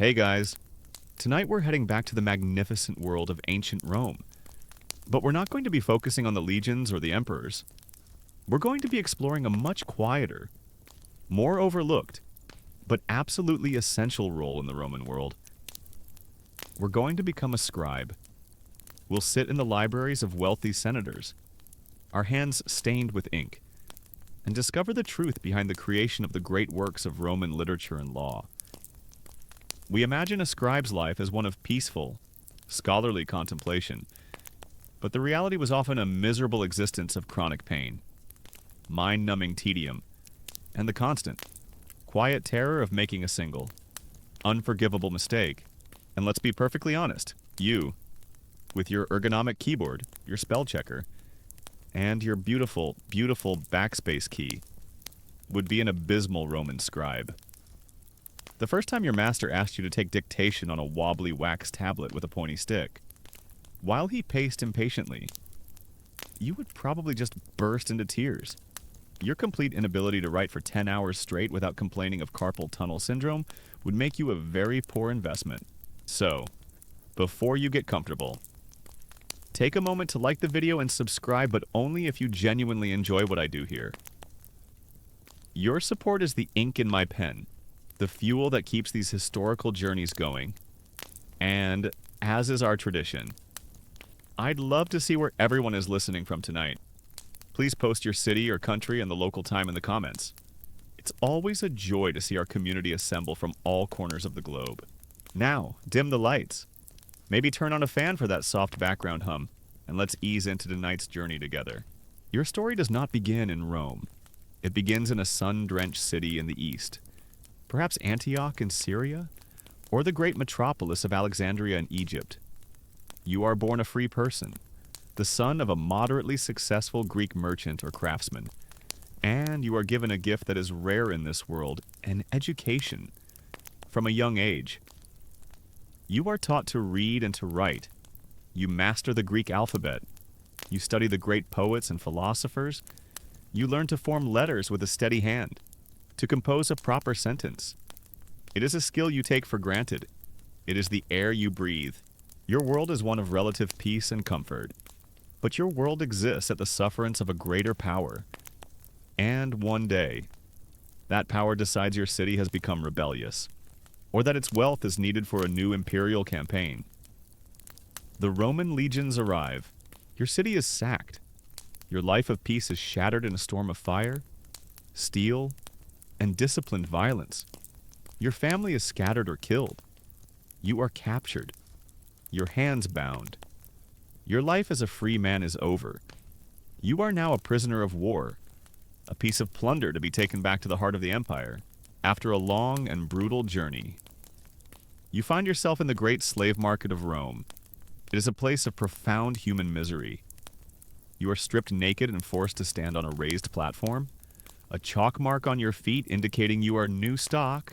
Hey guys, tonight we're heading back to the magnificent world of ancient Rome. But we're not going to be focusing on the legions or the emperors. We're going to be exploring a much quieter, more overlooked, but absolutely essential role in the Roman world. We're going to become a scribe. We'll sit in the libraries of wealthy senators, our hands stained with ink, and discover the truth behind the creation of the great works of Roman literature and law. We imagine a scribe's life as one of peaceful, scholarly contemplation, but the reality was often a miserable existence of chronic pain, mind-numbing tedium, and the constant, quiet terror of making a single, unforgivable mistake. And let's be perfectly honest, you, with your ergonomic keyboard, your spell checker, and your beautiful, beautiful backspace key, would be an abysmal Roman scribe. The first time your master asked you to take dictation on a wobbly wax tablet with a pointy stick, while he paced impatiently, you would probably just burst into tears. Your complete inability to write for 10 hours straight without complaining of carpal tunnel syndrome would make you a very poor investment. So, before you get comfortable, take a moment to like the video and subscribe, but only if you genuinely enjoy what I do here. Your support is the ink in my pen, the fuel that keeps these historical journeys going. And, as is our tradition, I'd love to see where everyone is listening from tonight. Please post your city or country and the local time in the comments. It's always a joy to see our community assemble from all corners of the globe. Now, dim the lights. Maybe turn on a fan for that soft background hum, and let's ease into tonight's journey together. Your story does not begin in Rome. It begins in a sun-drenched city in the east. Perhaps Antioch in Syria, or the great metropolis of Alexandria in Egypt. You are born a free person, the son of a moderately successful Greek merchant or craftsman, and you are given a gift that is rare in this world, an education. From a young age, you are taught to read and to write. You master the Greek alphabet. You study the great poets and philosophers. You learn to form letters with a steady hand, to compose a proper sentence. It is a skill you take for granted. It is the air you breathe. Your world is one of relative peace and comfort. But your world exists at the sufferance of a greater power. And one day, that power decides your city has become rebellious, or that its wealth is needed for a new imperial campaign. The Roman legions arrive. Your city is sacked. Your life of peace is shattered in a storm of fire, steel, and disciplined violence. Your family is scattered or killed. You are captured. Your hands bound. Your life as a free man is over. You are now a prisoner of war, a piece of plunder to be taken back to the heart of the empire, after a long and brutal journey. You find yourself in the great slave market of Rome. It is a place of profound human misery. You are stripped naked and forced to stand on a raised platform, a chalk mark on your feet indicating you are new stock.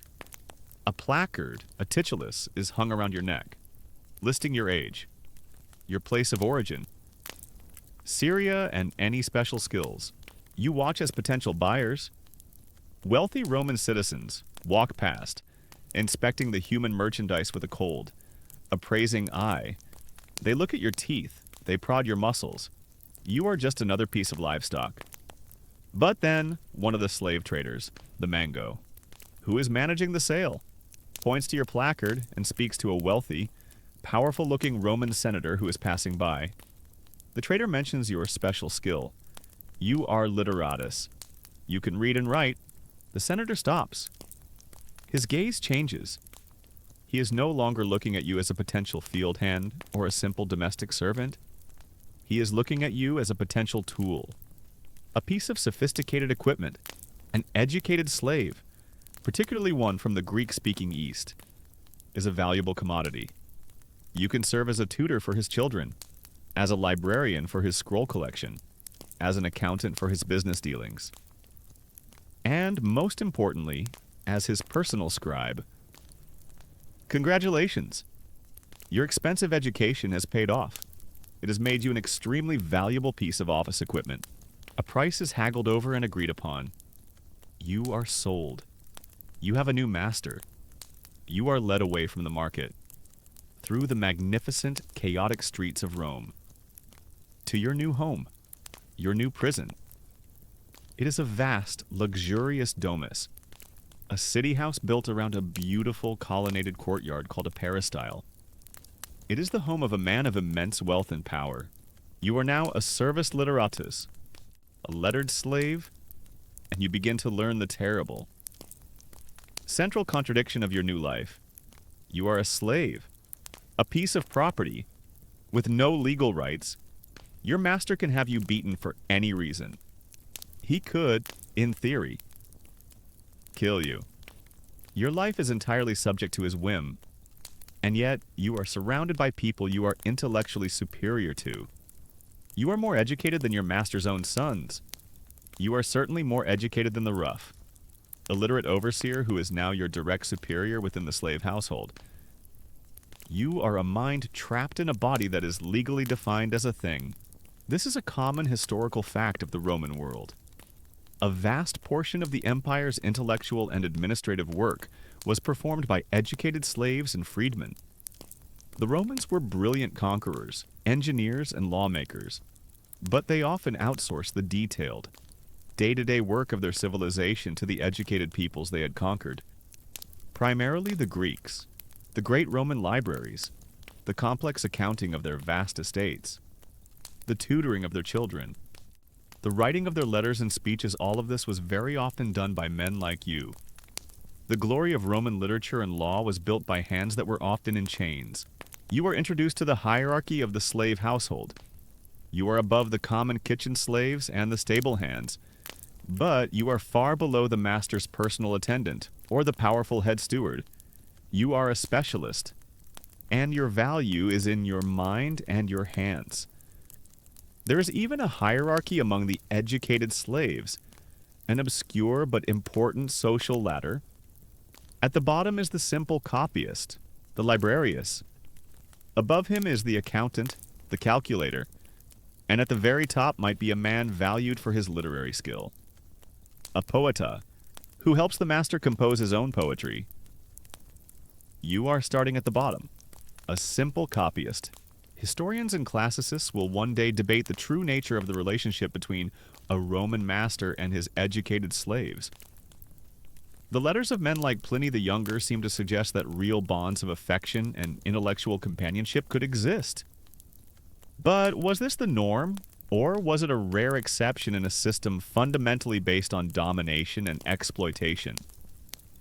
A placard, a titulus, is hung around your neck, listing your age, your place of origin, Syria, and any special skills. You watch as potential buyers. Wealthy Roman citizens walk past, inspecting the human merchandise with a cold, appraising eye. They look at your teeth, they prod your muscles. You are just another piece of livestock. But then, one of the slave traders, the Mango, who is managing the sale, points to your placard and speaks to a wealthy, powerful-looking Roman senator who is passing by. The trader mentions your special skill. You are literatus. You can read and write. The senator stops. His gaze changes. He is no longer looking at you as a potential field hand or a simple domestic servant. He is looking at you as a potential tool, a piece of sophisticated equipment, an educated slave, particularly one from the Greek-speaking East, is a valuable commodity. You can serve as a tutor for his children, as a librarian for his scroll collection, as an accountant for his business dealings, and most importantly, as his personal scribe. Congratulations! Your expensive education has paid off. It has made you an extremely valuable piece of office equipment. A price is haggled over and agreed upon. You are sold. You have a new master. you are led away from the market, through the magnificent, chaotic streets of Rome, to your new home, your new prison. It is a vast, luxurious domus, a city house built around a beautiful colonnaded courtyard called a peristyle. It is the home of a man of immense wealth and power. You are now a servus literatus, a lettered slave, and you begin to learn the terrible, central contradiction of your new life. You are a slave, a piece of property, with no legal rights. Your master can have you beaten for any reason. He could, in theory, kill you. Your life is entirely subject to his whim, and yet you are surrounded by people you are intellectually superior to. You are more educated than your master's own sons. You are certainly more educated than the rough, illiterate overseer who is now your direct superior within the slave household. You are a mind trapped in a body that is legally defined as a thing. This is a common historical fact of the Roman world. A vast portion of the empire's intellectual and administrative work was performed by educated slaves and freedmen. The Romans were brilliant conquerors, engineers, and lawmakers, but they often outsourced the detailed, day-to-day work of their civilization to the educated peoples they had conquered. Primarily the Greeks, the great Roman libraries, the complex accounting of their vast estates, the tutoring of their children, the writing of their letters and speeches, all of this was very often done by men like you. The glory of Roman literature and law was built by hands that were often in chains. You are introduced to the hierarchy of the slave household. You are above the common kitchen slaves and the stable hands, but you are far below the master's personal attendant or the powerful head steward. You are a specialist, and your value is in your mind and your hands. There is even a hierarchy among the educated slaves, an obscure but important social ladder. At the bottom is the simple copyist, the librarius. Above him is the accountant, the calculator, and at the very top might be a man valued for his literary skill, a poeta, who helps the master compose his own poetry. You are starting at the bottom, a simple copyist. Historians and classicists will one day debate the true nature of the relationship between a Roman master and his educated slaves. The letters of men like Pliny the Younger seem to suggest that real bonds of affection and intellectual companionship could exist. But was this the norm, or was it a rare exception in a system fundamentally based on domination and exploitation?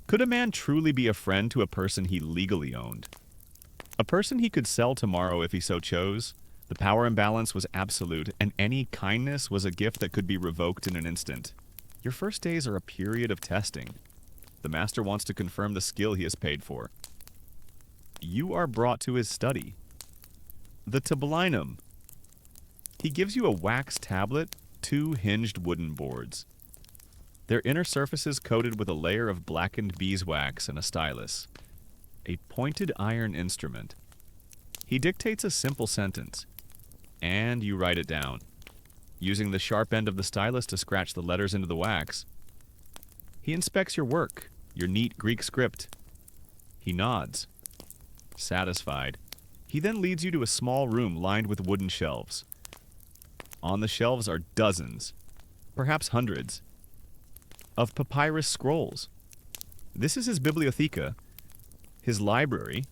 Could a man truly be a friend to a person he legally owned? A person he could sell tomorrow if he so chose? The power imbalance was absolute, and any kindness was a gift that could be revoked in an instant. Your first days are a period of testing. The master wants to confirm the skill he has paid for. You are brought to his study, the tablinum. He gives you a wax tablet, 2 hinged wooden boards. Their inner surfaces coated with a layer of blackened beeswax and a stylus, a pointed iron instrument. He dictates a simple sentence, and you write it down, using the sharp end of the stylus to scratch the letters into the wax. He inspects your work, your neat Greek script. He nods, satisfied. He then leads you to a small room lined with wooden shelves. On the shelves are dozens, perhaps hundreds, of papyrus scrolls. This is his bibliotheca, his library,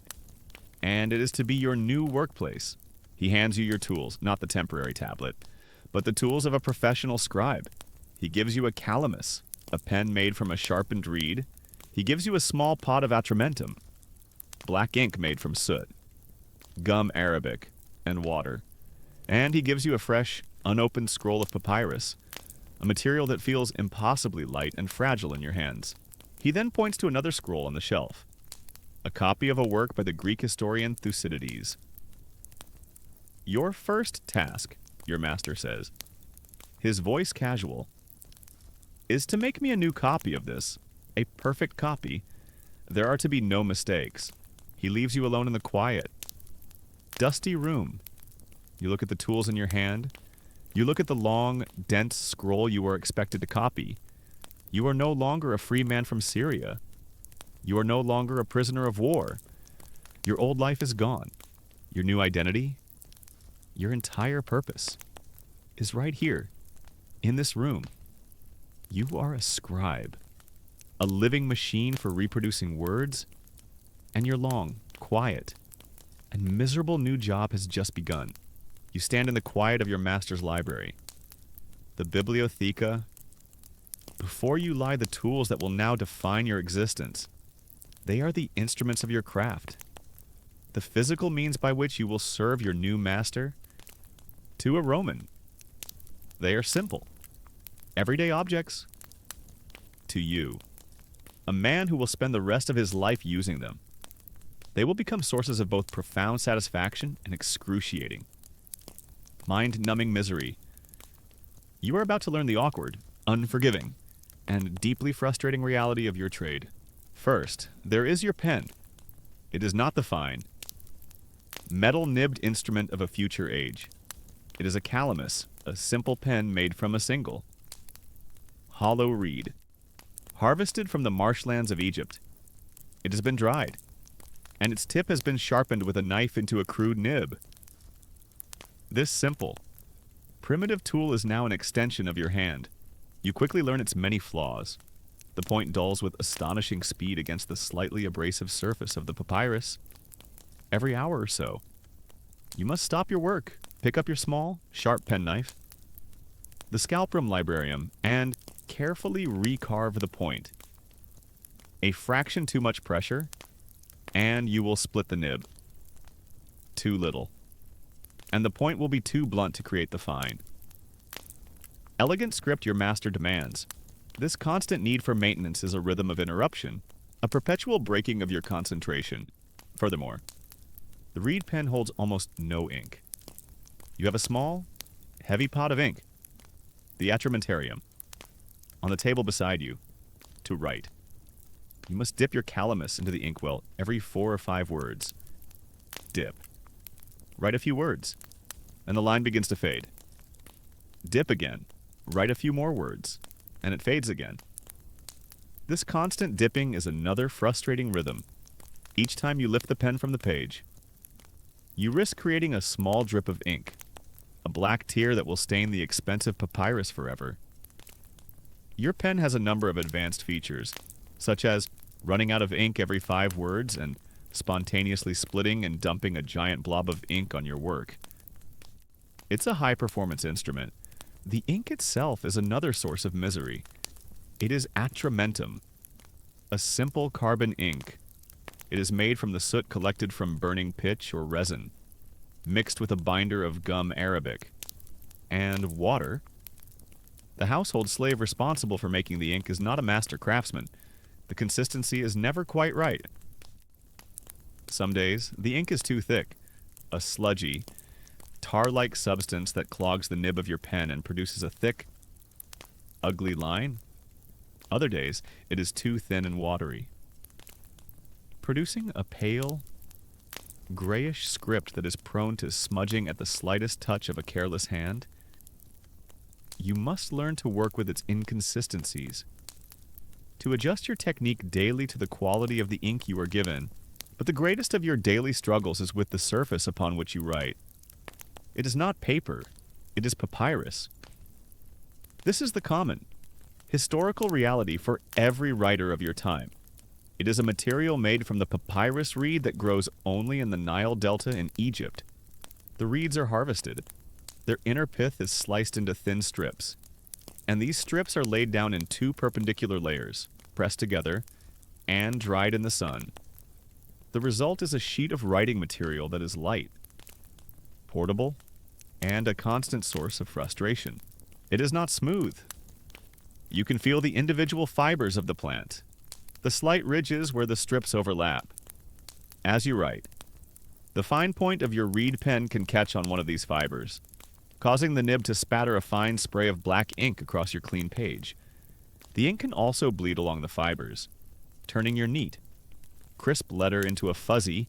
and it is to be your new workplace. He hands you your tools, not the temporary tablet, but the tools of a professional scribe. He gives you a calamus, a pen made from a sharpened reed. He gives you a small pot of atramentum, black ink made from soot, gum arabic, and water. And he gives you a fresh, unopened scroll of papyrus, a material that feels impossibly light and fragile in your hands. He then points to another scroll on the shelf, a copy of a work by the Greek historian Thucydides. Your first task, your master says, his voice casual, is to make me a new copy of this, a perfect copy. There are to be no mistakes. He leaves you alone in the quiet, dusty room. You look at the tools in your hand. You look at the long, dense scroll you were expected to copy. You are no longer a free man from Syria. You are no longer a prisoner of war. Your old life is gone. Your new identity, your entire purpose, is right here, in this room. You are a scribe, a living machine for reproducing words, and your long, quiet, and miserable new job has just begun. You stand in the quiet of your master's library, the bibliotheca. Before you lie the tools that will now define your existence. They are the instruments of your craft, the physical means by which you will serve your new master. To a Roman, they are simple, everyday objects. To you, a man who will spend the rest of his life using them, they will become sources of both profound satisfaction and excruciating, mind-numbing misery. You are about to learn the awkward, unforgiving, and deeply frustrating reality of your trade. First, there is your pen. It is not the fine, metal-nibbed instrument of a future age. It is a calamus, a simple pen made from a single, hollow reed, harvested from the marshlands of Egypt. It has been dried, and its tip has been sharpened with a knife into a crude nib. This simple, primitive tool is now an extension of your hand. You quickly learn its many flaws. The point dulls with astonishing speed against the slightly abrasive surface of the papyrus. Every hour or so, you must stop your work, pick up your small, sharp penknife, the scalprum librarium, and carefully recarve the point. A fraction too much pressure, and you will split the nib. Too little, and the point will be too blunt to create the fine. Elegant script your master demands. This constant need for maintenance is a rhythm of interruption, a perpetual breaking of your concentration. Furthermore, the reed pen holds almost no ink. You have a small, heavy pot of ink, the atramentarium, on the table beside you, to write. You must dip your calamus into the inkwell every 4 or 5 words. Dip. Write a few words, and the line begins to fade. Dip again. Write a few more words, and it fades again. This constant dipping is another frustrating rhythm. Each time you lift the pen from the page, you risk creating a small drip of ink, a black tear that will stain the expensive papyrus forever. Your pen has a number of advanced features, such as running out of ink every 5 words and spontaneously splitting and dumping a giant blob of ink on your work. It's a high-performance instrument. The ink itself is another source of misery. It is atramentum, a simple carbon ink. It is made from the soot collected from burning pitch or resin, mixed with a binder of gum arabic, and water. The household slave responsible for making the ink is not a master craftsman. The consistency is never quite right. Some days, the ink is too thick, a sludgy, tar-like substance that clogs the nib of your pen and produces a thick, ugly line. Other days, it is too thin and watery, producing a pale, grayish script that is prone to smudging at the slightest touch of a careless hand. You must learn to work with its inconsistencies, to adjust your technique daily to the quality of the ink you are given. But the greatest of your daily struggles is with the surface upon which you write. It is not paper, it is papyrus. This is the common, historical reality for every writer of your time. It is a material made from the papyrus reed that grows only in the Nile Delta in Egypt. The reeds are harvested. Their inner pith is sliced into thin strips, and these strips are laid down in 2 perpendicular layers, pressed together, and dried in the sun. The result is a sheet of writing material that is light, portable, and a constant source of frustration. It is not smooth. You can feel the individual fibers of the plant, the slight ridges where the strips overlap. As you write, the fine point of your reed pen can catch on one of these fibers, causing the nib to spatter a fine spray of black ink across your clean page. The ink can also bleed along the fibers, turning your neat, crisp letter into a fuzzy,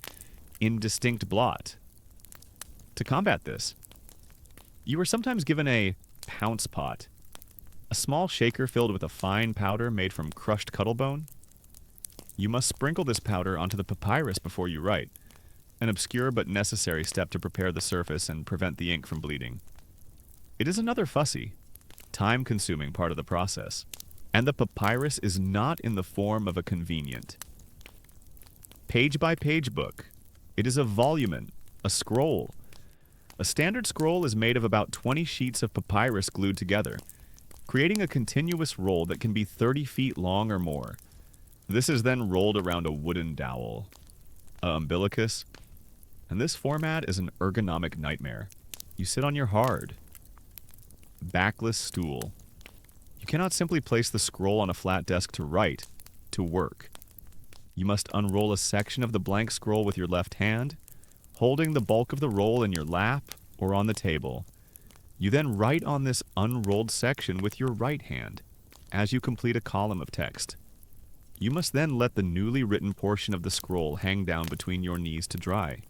indistinct blot. To combat this, you are sometimes given a pounce pot, a small shaker filled with a fine powder made from crushed cuttlebone. You must sprinkle this powder onto the papyrus before you write, an obscure but necessary step to prepare the surface and prevent the ink from bleeding. It is another fussy, time-consuming part of the process, and the papyrus is not in the form of a convenient page-by-page book. It is a volumen, a scroll. A standard scroll is made of about 20 sheets of papyrus glued together, creating a continuous roll that can be 30 feet long or more. This is then rolled around a wooden dowel, a umbilicus, and this format is an ergonomic nightmare. You sit on your hard, backless stool. You cannot simply place the scroll on a flat desk to write, to work. You must unroll a section of the blank scroll with your left hand, holding the bulk of the roll in your lap or on the table. You then write on this unrolled section with your right hand as you complete a column of text. You must then let the newly written portion of the scroll hang down between your knees to dry,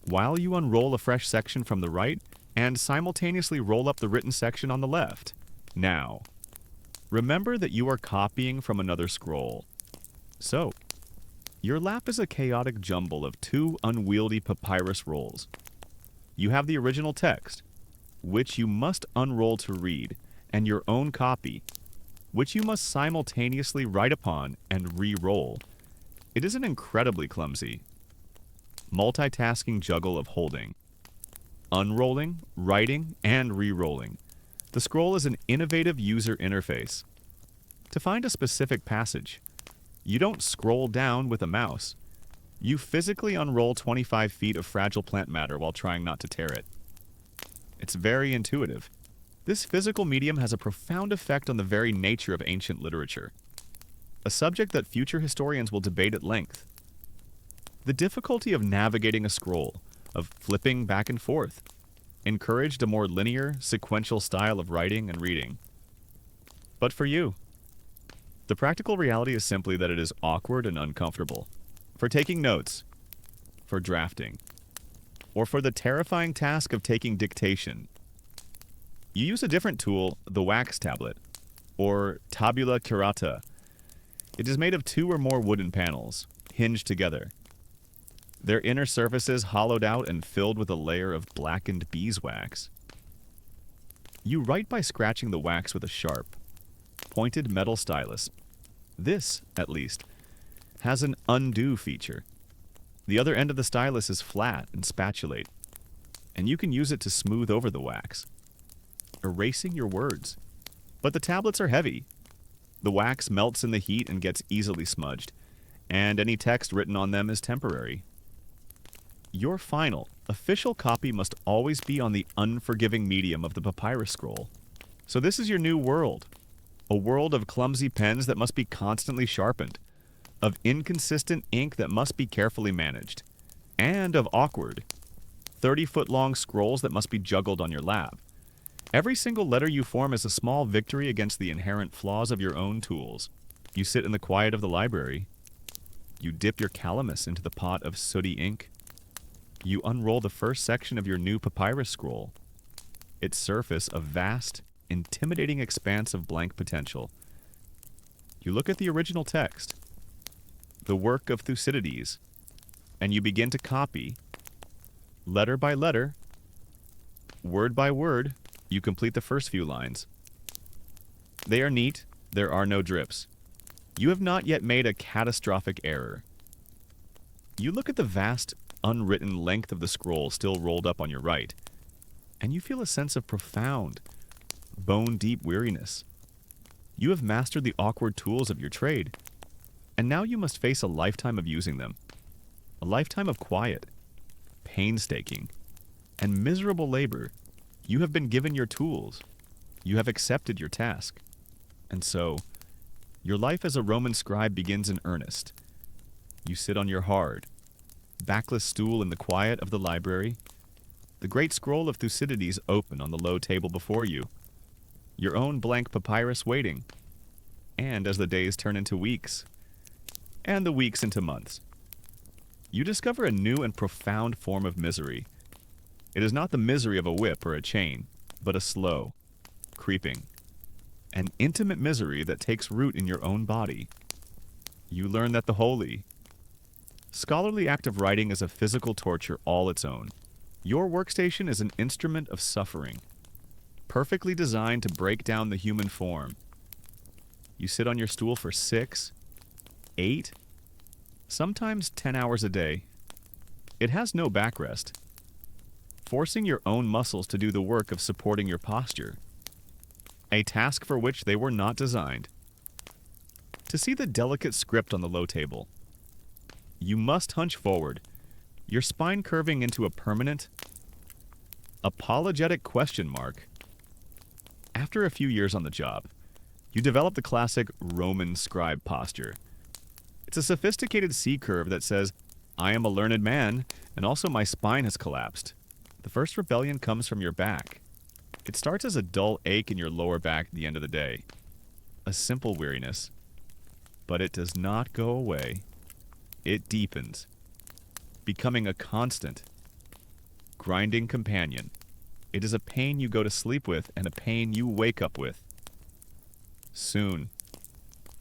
while you unroll a fresh section from the right and simultaneously roll up the written section on the left. Now, remember that you are copying from another scroll. So, your lap is a chaotic jumble of two unwieldy papyrus rolls. You have the original text, which you must unroll to read, and your own copy, which you must simultaneously write upon and re-roll. It is an incredibly clumsy, multitasking juggle of holding, unrolling, writing, and re-rolling. The scroll is an innovative user interface. To find a specific passage, you don't scroll down with a mouse. You physically unroll 25 feet of fragile plant matter while trying not to tear it. It's very intuitive. This physical medium has a profound effect on the very nature of ancient literature, a subject that future historians will debate at length. The difficulty of navigating a scroll, of flipping back and forth, encouraged a more linear, sequential style of writing and reading. But for you, the practical reality is simply that it is awkward and uncomfortable. For taking notes, for drafting, or for the terrifying task of taking dictation, you use a different tool, the wax tablet, or tabula curata. It is made of 2 or more wooden panels, hinged together, their inner surfaces hollowed out and filled with a layer of blackened beeswax. You write by scratching the wax with a sharp, pointed metal stylus. This, at least, has an undo feature. The other end of the stylus is flat and spatulate, and you can use it to smooth over the wax, erasing your words. But the tablets are heavy. The wax melts in the heat and gets easily smudged, and any text written on them is temporary. Your final, official copy must always be on the unforgiving medium of the papyrus scroll. So this is your new world. A world of clumsy pens that must be constantly sharpened, of inconsistent ink that must be carefully managed, and of awkward, 30-foot-long scrolls that must be juggled on your lap. Every single letter you form is a small victory against the inherent flaws of your own tools. You sit in the quiet of the library. You dip your calamus into the pot of sooty ink. You unroll the first section of your new papyrus scroll. Its surface a vast, intimidating expanse of blank potential. You look at the original text, the work of Thucydides, and you begin to copy, letter by letter, word by word. You complete the first few lines. They are neat, there are no drips. You have not yet made a catastrophic error. You look at the vast, unwritten length of the scroll still rolled up on your right, and you feel a sense of profound, bone-deep weariness. You have mastered the awkward tools of your trade, and now you must face a lifetime of using them. A lifetime of quiet, painstaking, and miserable labor. You have been given your tools. You have accepted your task. And so, your life as a Roman scribe begins in earnest. You sit on your hard, backless stool in the quiet of the library, the great scroll of Thucydides open on the low table before you, your own blank papyrus waiting, and as the days turn into weeks, and the weeks into months, you discover a new and profound form of misery. It is not the misery of a whip or a chain, but a slow, creeping, and intimate misery that takes root in your own body. You learn that the holy, scholarly act of writing is a physical torture all its own. Your workstation is an instrument of suffering, perfectly designed to break down the human form. You sit on your stool for 6, 8, sometimes 10 hours a day. It has no backrest, forcing your own muscles to do the work of supporting your posture, a task for which they were not designed. To see the delicate script on the low table, you must hunch forward, your spine curving into a permanent, apologetic question mark. After a few years on the job, you develop the classic Roman scribe posture. It's a sophisticated C curve that says, I am a learned man, and also my spine has collapsed. The first rebellion comes from your back. It starts as a dull ache in your lower back at the end of the day. A simple weariness. But it does not go away. It deepens, becoming a constant, grinding companion. It is a pain you go to sleep with and a pain you wake up with. Soon,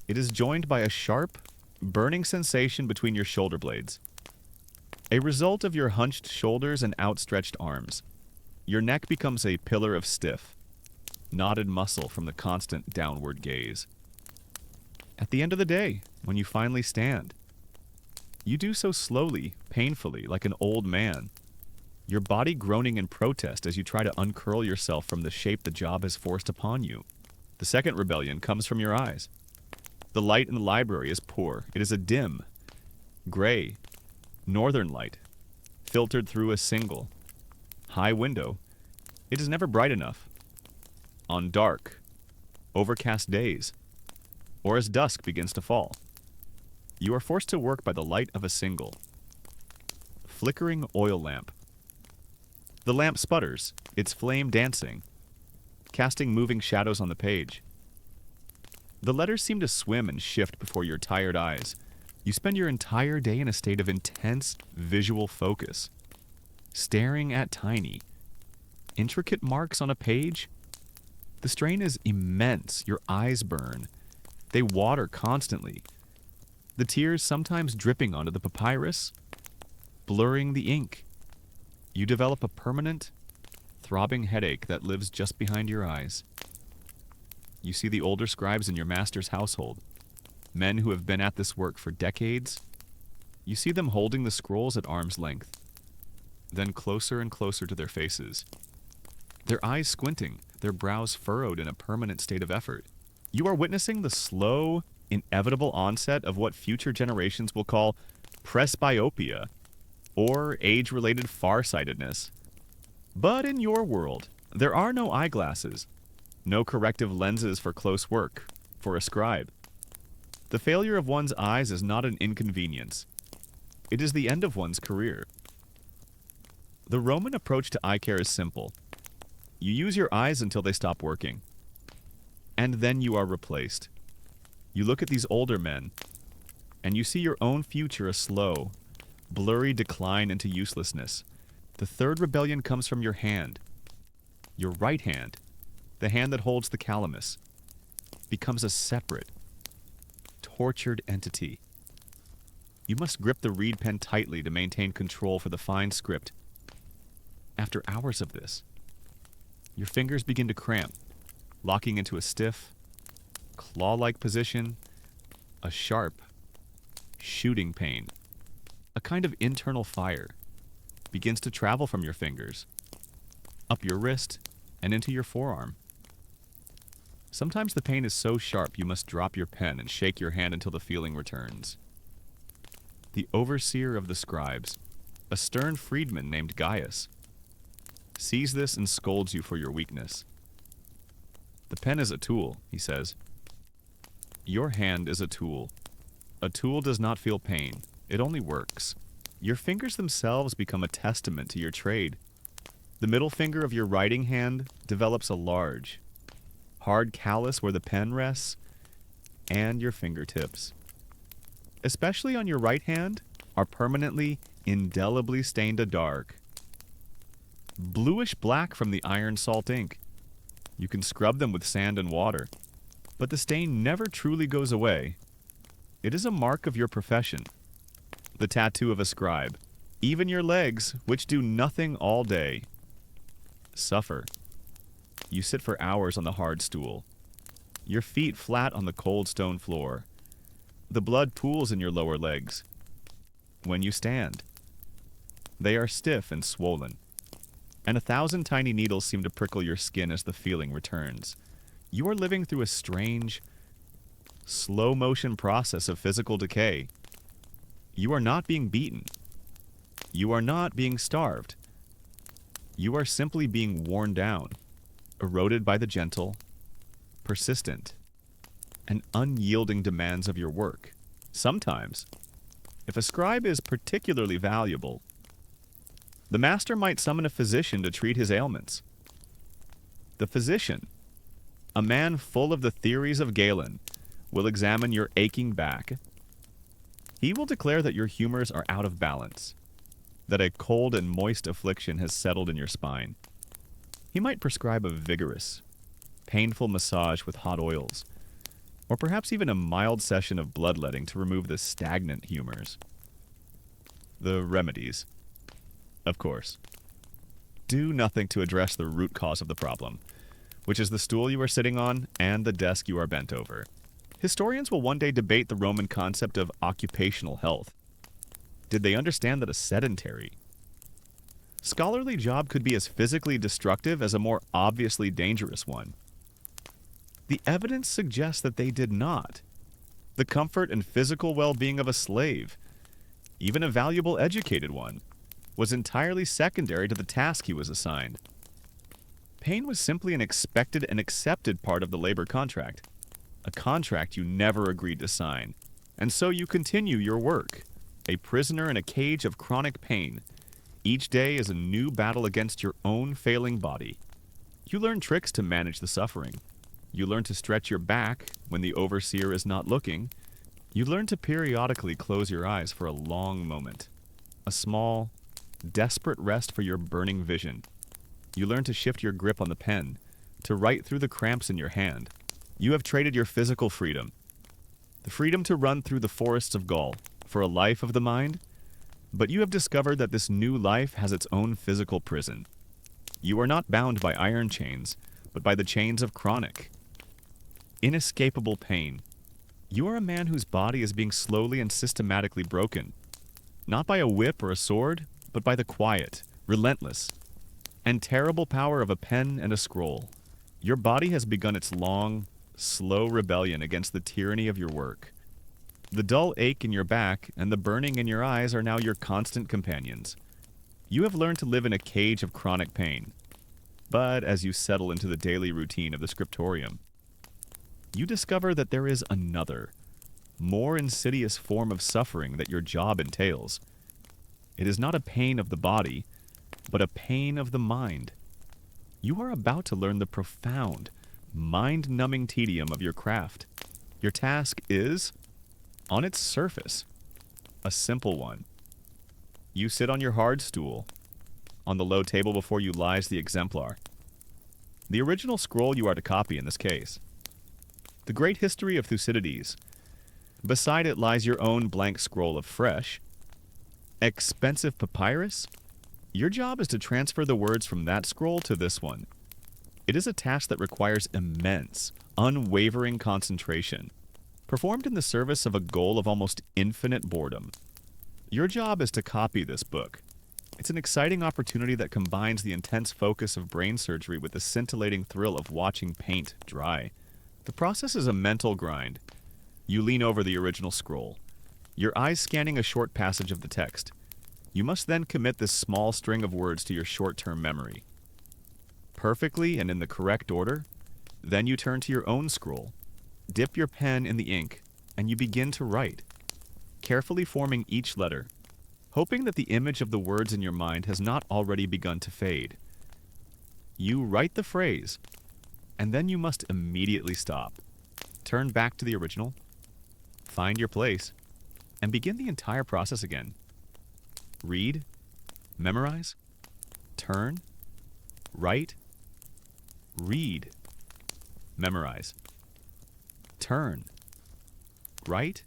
it is joined by a sharp, burning sensation between your shoulder blades. A result of your hunched shoulders and outstretched arms. Your neck becomes a pillar of stiff, knotted muscle from the constant downward gaze. At the end of the day, when you finally stand, you do so slowly, painfully, like an old man, your body groaning in protest as you try to uncurl yourself from the shape the job has forced upon you. The second rebellion comes from your eyes. The light in the library is poor. It is a dim, gray, northern light, filtered through a single, high window. It is never bright enough. On dark, overcast days, or as dusk begins to fall, you are forced to work by the light of a single, flickering oil lamp. The lamp sputters, its flame dancing, casting moving shadows on the page. The letters seem to swim and shift before your tired eyes. You spend your entire day in a state of intense visual focus, staring at tiny, intricate marks on a page. The strain is immense. Your eyes burn. They water constantly, the tears sometimes dripping onto the papyrus, blurring the ink. You develop a permanent, throbbing headache that lives just behind your eyes. You see the older scribes in your master's household, men who have been at this work for decades. You see them holding the scrolls at arm's length, then closer and closer to their faces, their eyes squinting, their brows furrowed in a permanent state of effort. You are witnessing the slow, inevitable onset of what future generations will call presbyopia, or age-related farsightedness. But in your world, there are no eyeglasses, no corrective lenses for close work, for a scribe. The failure of one's eyes is not an inconvenience. It is the end of one's career. The Roman approach to eye care is simple. You use your eyes until they stop working, and then you are replaced. You look at these older men, and you see your own future a slow, blurry decline into uselessness. The third rebellion comes from your hand. Your right hand, the hand that holds the calamus, becomes a separate, tortured entity. You must grip the reed pen tightly to maintain control for the fine script. After hours of this, your fingers begin to cramp, locking into a stiff, claw-like position, a sharp, shooting pain. A kind of internal fire begins to travel from your fingers, up your wrist, and into your forearm. Sometimes the pain is so sharp you must drop your pen and shake your hand until the feeling returns. The overseer of the scribes, a stern freedman named Gaius, sees this and scolds you for your weakness. The pen is a tool, he says. Your hand is a tool. A tool does not feel pain. It only works. Your fingers themselves become a testament to your trade. The middle finger of your writing hand develops a large, hard callus where the pen rests, and your fingertips, especially on your right hand, are permanently, indelibly stained a dark, bluish black from the iron salt ink. You can scrub them with sand and water, but the stain never truly goes away. It is a mark of your profession, the tattoo of a scribe. Even your legs, which do nothing all day, suffer. You sit for hours on the hard stool, your feet flat on the cold stone floor. The blood pools in your lower legs. When you stand, they are stiff and swollen, and 1,000 tiny needles seem to prickle your skin as the feeling returns. You are living through a strange, slow-motion process of physical decay. You are not being beaten. You are not being starved. You are simply being worn down, eroded by the gentle, persistent, and unyielding demands of your work. Sometimes, if a scribe is particularly valuable, the master might summon a physician to treat his ailments. The physician, a man full of the theories of Galen, will examine your aching back. He will declare that your humors are out of balance, that a cold and moist affliction has settled in your spine. He might prescribe a vigorous, painful massage with hot oils, or perhaps even a mild session of bloodletting to remove the stagnant humors. The remedies, of course, do nothing to address the root cause of the problem, which is the stool you are sitting on and the desk you are bent over. Historians will one day debate the Roman concept of occupational health. Did they understand that a sedentary, scholarly job could be as physically destructive as a more obviously dangerous one? The evidence suggests that they did not. The comfort and physical well-being of a slave, even a valuable educated one, was entirely secondary to the task he was assigned. Pain was simply an expected and accepted part of the labor contract, a contract you never agreed to sign, and so you continue your work, a prisoner in a cage of chronic pain. Each day is a new battle against your own failing body. You learn tricks to manage the suffering. You learn to stretch your back when the overseer is not looking. You learn to periodically close your eyes for a long moment, a small, desperate rest for your burning vision. You learn to shift your grip on the pen, to write through the cramps in your hand. You have traded your physical freedom, the freedom to run through the forests of Gaul, for a life of the mind, but you have discovered that this new life has its own physical prison. You are not bound by iron chains, but by the chains of chronic, inescapable pain. You are a man whose body is being slowly and systematically broken, not by a whip or a sword, but by the quiet, relentless, and terrible power of a pen and a scroll. Your body has begun its long, slow rebellion against the tyranny of your work. The dull ache in your back and the burning in your eyes are now your constant companions. You have learned to live in a cage of chronic pain. But as you settle into the daily routine of the scriptorium, you discover that there is another, more insidious form of suffering that your job entails. It is not a pain of the body, but a pain of the mind. You are about to learn the profound, mind-numbing tedium of your craft. Your task is, on its surface, a simple one. You sit on your hard stool. On the low table before you lies the exemplar, the original scroll you are to copy in this case. The great history of Thucydides. Beside it lies your own blank scroll of fresh, expensive papyrus. Your job is to transfer the words from that scroll to this one. It is a task that requires immense, unwavering concentration, performed in the service of a goal of almost infinite boredom. Your job is to copy this book. It's an exciting opportunity that combines the intense focus of brain surgery with the scintillating thrill of watching paint dry. The process is a mental grind. You lean over the original scroll, your eyes scanning a short passage of the text. You must then commit this small string of words to your short-term memory. Perfectly and in the correct order, then you turn to your own scroll, dip your pen in the ink, and you begin to write, carefully forming each letter, hoping that the image of the words in your mind has not already begun to fade. You write the phrase, and then you must immediately stop, turn back to the original, find your place, and begin the entire process again. Read, memorize, turn, write, read, memorize, turn, write,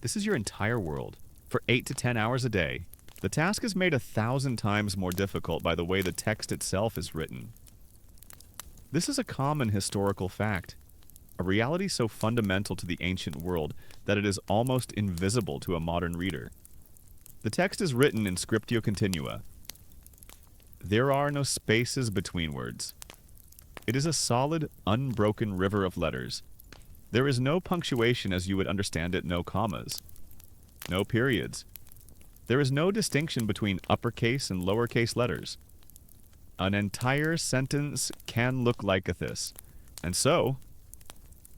This is your entire world. For 8 to 10 hours a day, the task is made 1,000 times more difficult by the way the text itself is written. This is a common historical fact, a reality so fundamental to the ancient world that it is almost invisible to a modern reader. The text is written in scriptio continua. There are no spaces between words. It is a solid, unbroken river of letters. There is no punctuation as you would understand it, no commas, no periods. There is no distinction between uppercase and lowercase letters. An entire sentence can look like this. And so,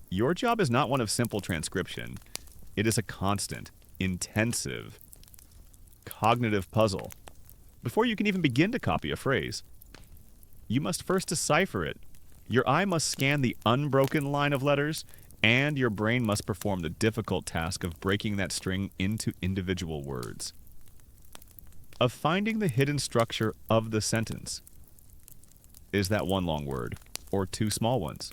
your job is not one of simple transcription. It is a constant, intensive, cognitive puzzle. Before you can even begin to copy a phrase, you must first decipher it. Your eye must scan the unbroken line of letters, and your brain must perform the difficult task of breaking that string into individual words, of finding the hidden structure of the sentence. Is that one long word, or two small ones?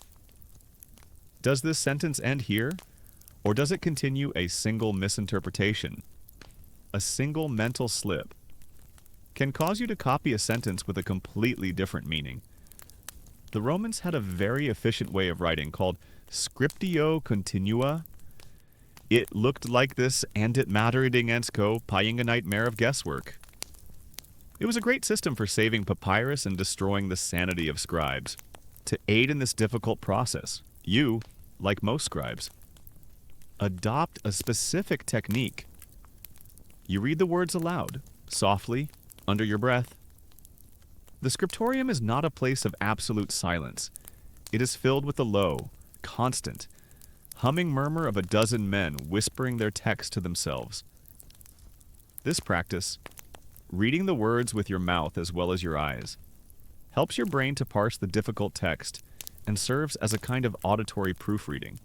Does this sentence end here, or does it continue a single misinterpretation? A single mental slip can cause you to copy a sentence with a completely different meaning. The Romans had a very efficient way of writing called scriptio continua. It looked like this, and it mattered against paying a nightmare of guesswork. It was a great system for saving papyrus and destroying the sanity of scribes. To aid in this difficult process, you, like most scribes, adopt a specific technique. You read the words aloud, softly, under your breath. The scriptorium is not a place of absolute silence. It is filled with the low, constant, humming murmur of a dozen men whispering their text to themselves. This practice, reading the words with your mouth as well as your eyes, helps your brain to parse the difficult text and serves as a kind of auditory proofreading,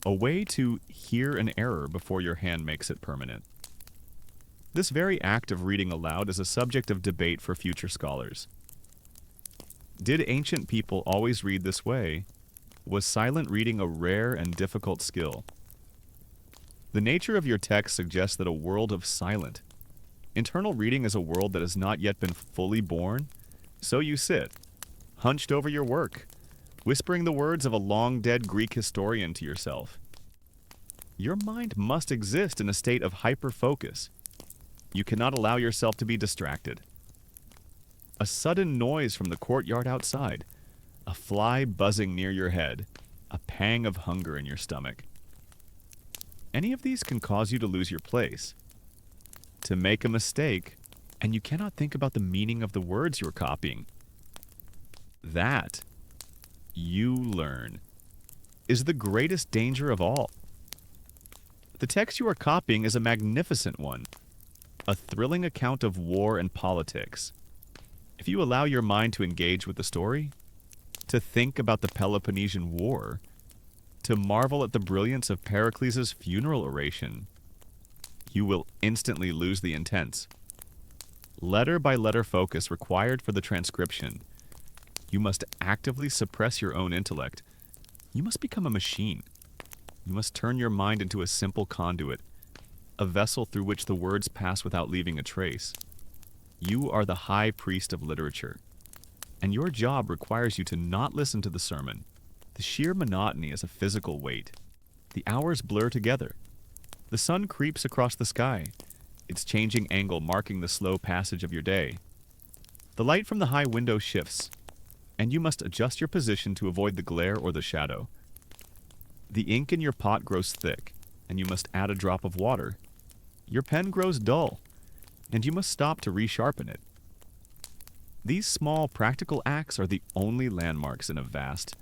a way to hear an error before your hand makes it permanent. This very act of reading aloud is a subject of debate for future scholars. Did ancient people always read this way? Was silent reading a rare and difficult skill? The nature of your text suggests that a world of silent, internal reading is a world that has not yet been fully born, so you sit, hunched over your work, whispering the words of a long-dead Greek historian to yourself. Your mind must exist in a state of hyper-focus. You cannot allow yourself to be distracted. A sudden noise from the courtyard outside, a fly buzzing near your head, a pang of hunger in your stomach. Any of these can cause you to lose your place, to make a mistake, and you cannot think about the meaning of the words you're copying. That, you learn, is the greatest danger of all. The text you are copying is a magnificent one, a thrilling account of war and politics. If you allow your mind to engage with the story, to think about the Peloponnesian War, to marvel at the brilliance of Pericles' funeral oration, you will instantly lose the intent. Letter-by-letter focus required for the transcription. You must actively suppress your own intellect. You must become a machine. You must turn your mind into a simple conduit, a vessel through which the words pass without leaving a trace. You are the high priest of literature, and your job requires you to not listen to the sermon. The sheer monotony is a physical weight. The hours blur together. The sun creeps across the sky, its changing angle marking the slow passage of your day. The light from the high window shifts, and you must adjust your position to avoid the glare or the shadow. The ink in your pot grows thick, and you must add a drop of water. Your pen grows dull, and you must stop to resharpen it. These small practical acts are the only landmarks in a vast,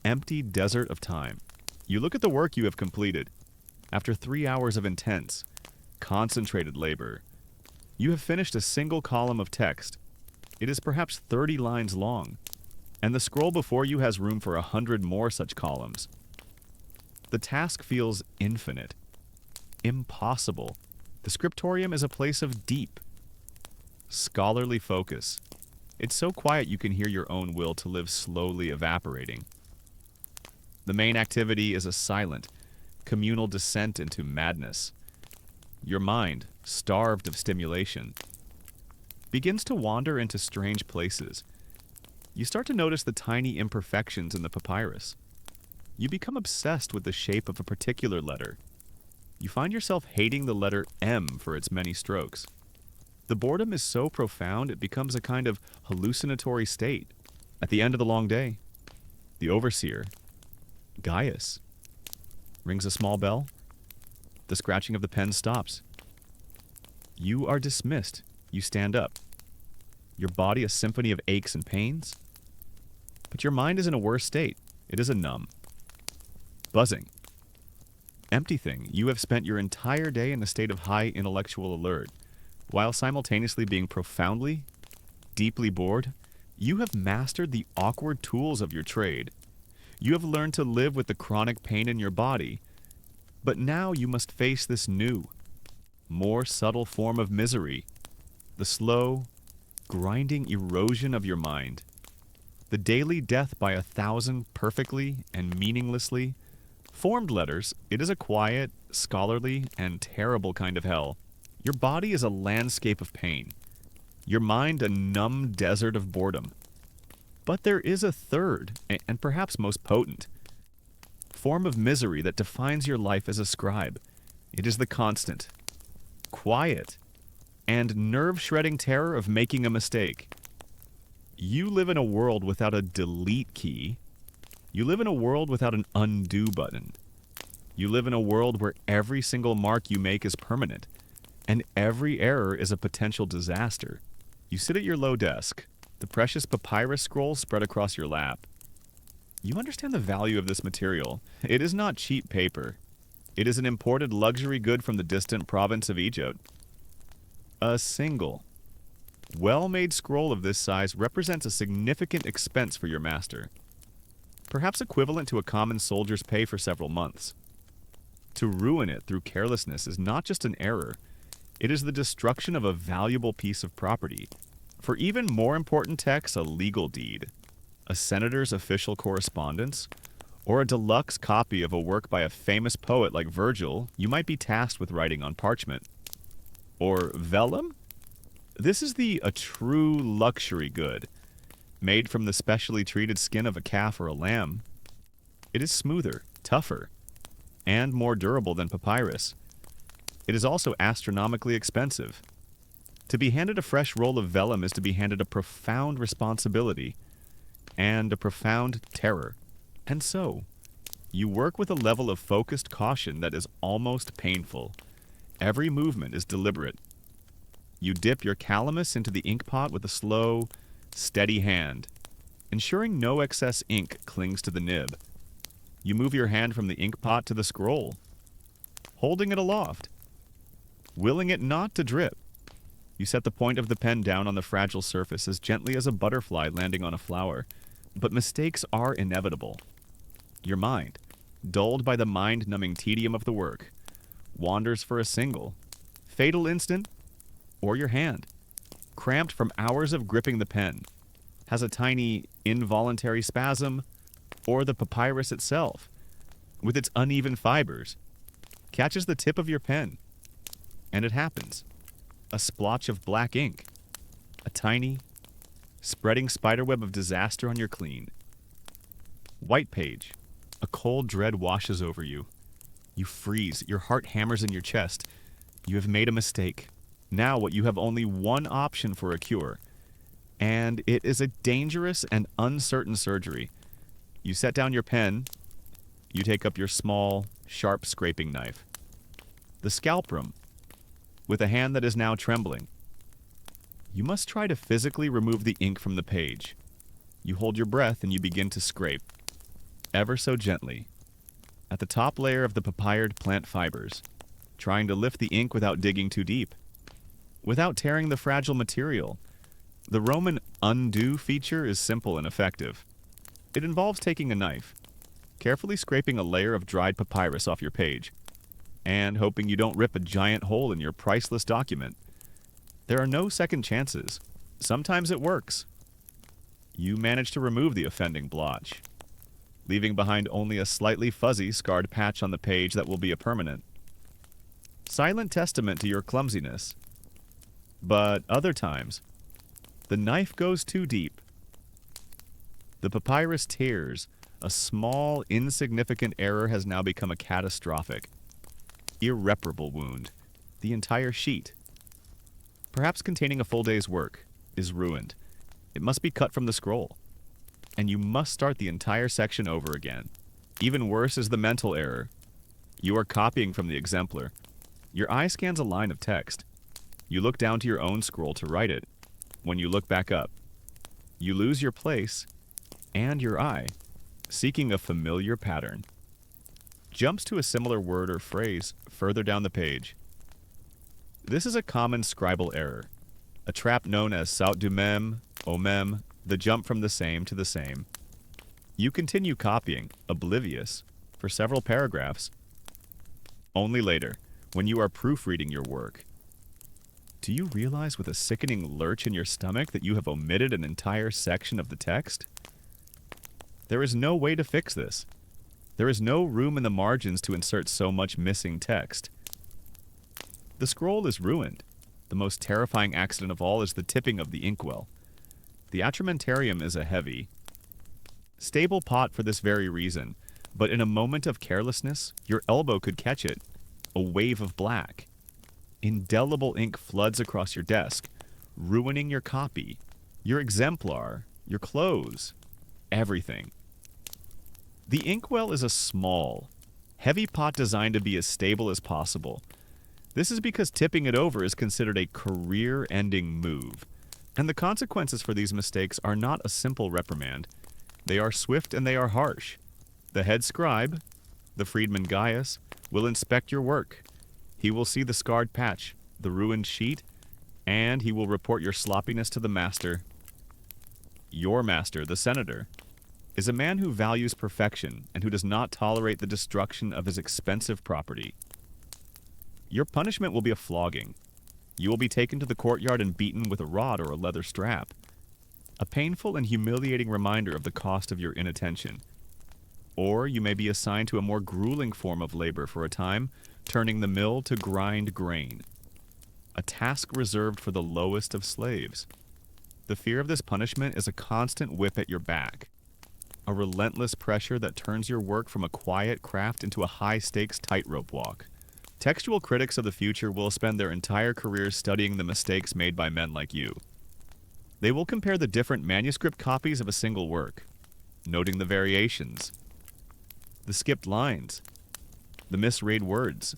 empty desert of time. You look at the work you have completed. After 3 hours of intense, concentrated labor, you have finished a single column of text. It is perhaps 30 lines long, and the scroll before you has room for 100 more such columns. The task feels infinite, impossible. The scriptorium is a place of deep, scholarly focus. It's so quiet you can hear your own will to live slowly evaporating. The main activity is a silent, communal descent into madness. Your mind, starved of stimulation, begins to wander into strange places. You start to notice the tiny imperfections in the papyrus. You become obsessed with the shape of a particular letter. You find yourself hating the letter M for its many strokes. The boredom is so profound it becomes a kind of hallucinatory state. At the end of the long day, the overseer, Gaius, rings a small bell. The scratching of the pen stops. You are dismissed. You stand up. Your body a symphony of aches and pains. But your mind is in a worse state. It is a numb, buzzing, empty thing. You have spent your entire day in a state of high intellectual alert, while simultaneously being profoundly, deeply bored. You have mastered the awkward tools of your trade. You have learned to live with the chronic pain in your body. But now you must face this new, more subtle form of misery, the slow, grinding erosion of your mind, the daily death by 1,000 perfectly and meaninglessly formed letters. It is a quiet, scholarly, and terrible kind of hell. Your body is a landscape of pain, your mind a numb desert of boredom. But there is a third, and perhaps most potent, form of misery that defines your life as a scribe. It is the constant, quiet, and nerve-shredding terror of making a mistake. You live in a world without a delete key. You live in a world without an undo button. You live in a world where every single mark you make is permanent, and every error is a potential disaster. You sit at your low desk, the precious papyrus scroll spread across your lap. You understand the value of this material. It is not cheap paper. It is an imported luxury good from the distant province of Egypt. A single, well-made scroll of this size represents a significant expense for your master, perhaps equivalent to a common soldier's pay for several months. To ruin it through carelessness is not just an error, it is the destruction of a valuable piece of property. For even more important texts, a legal deed, a senator's official correspondence, or a deluxe copy of a work by a famous poet like Virgil, you might be tasked with writing on parchment. Or vellum? This is a true luxury good, made from the specially treated skin of a calf or a lamb. It is smoother, tougher, and more durable than papyrus. It is also astronomically expensive. To be handed a fresh roll of vellum is to be handed a profound responsibility and a profound terror. And so, you work with a level of focused caution that is almost painful. Every movement is deliberate. You dip your calamus into the ink pot with a slow, steady hand, ensuring no excess ink clings to the nib. You move your hand from the ink pot to the scroll, holding it aloft, willing it not to drip. You set the point of the pen down on the fragile surface as gently as a butterfly landing on a flower. But mistakes are inevitable. Your mind, dulled by the mind-numbing tedium of the work, wanders for a single, fatal instant, or your hand, cramped from hours of gripping the pen, has a tiny, involuntary spasm, or the papyrus itself, with its uneven fibers, catches the tip of your pen, and it happens. A splotch of black ink, a tiny, spreading spiderweb of disaster on your clean. White page. A cold dread washes over you. You freeze. Your heart hammers in your chest. You have made a mistake. Now you have only one option for a cure, and it is a dangerous and uncertain surgery. You set down your pen. You take up your small, sharp scraping knife. The scalpel, with a hand that is now trembling. You must try to physically remove the ink from the page. You hold your breath and you begin to scrape, ever so gently, at the top layer of the papyred plant fibers, trying to lift the ink without digging too deep, without tearing the fragile material. The Roman undo feature is simple and effective. It involves taking a knife, carefully scraping a layer of dried papyrus off your page, and hoping you don't rip a giant hole in your priceless document. There are no second chances. Sometimes it works. You manage to remove the offending blotch. leaving behind only a slightly fuzzy, scarred patch on the page that will be a permanent. Silent testament to your clumsiness. But other times, the knife goes too deep. The papyrus tears. A small, insignificant error has now become a catastrophic, irreparable wound. The entire sheet, perhaps containing a full day's work, is ruined. It must be cut from the scroll, and you must start the entire section over again. Even worse is the mental error. You are copying from the exemplar. Your eye scans a line of text. You look down to your own scroll to write it. When you look back up, you lose your place and your eye, seeking a familiar pattern. Jumps to a similar word or phrase further down the page. This is a common scribal error, a trap known as saut du même au même, the jump from the same to the same. You continue copying, oblivious, for several paragraphs. Only later, when you are proofreading your work, do you realize with a sickening lurch in your stomach that you have omitted an entire section of the text? There is no way to fix this. There is no room in the margins to insert so much missing text. The scroll is ruined. The most terrifying accident of all is the tipping of the inkwell. The atramentarium is a heavy, stable pot for this very reason, but in a moment of carelessness, your elbow could catch it. A wave of black. Indelible ink floods across your desk, ruining your copy, your exemplar, your clothes, everything. The inkwell is a small, heavy pot designed to be as stable as possible. This is because tipping it over is considered a career-ending move, and the consequences for these mistakes are not a simple reprimand. They are swift and they are harsh. The head scribe, the freedman Gaius, will inspect your work. He will see the scarred patch, the ruined sheet, and he will report your sloppiness to the master. Your master, the senator, is a man who values perfection and who does not tolerate the destruction of his expensive property. Your punishment will be a flogging. You will be taken to the courtyard and beaten with a rod or a leather strap. A painful and humiliating reminder of the cost of your inattention. Or you may be assigned to a more grueling form of labor for a time, turning the mill to grind grain. A task reserved for the lowest of slaves. The fear of this punishment is a constant whip at your back. A relentless pressure that turns your work from a quiet craft into a high-stakes tightrope walk. Textual critics of the future will spend their entire careers studying the mistakes made by men like you. They will compare the different manuscript copies of a single work, noting the variations, the skipped lines, the misread words.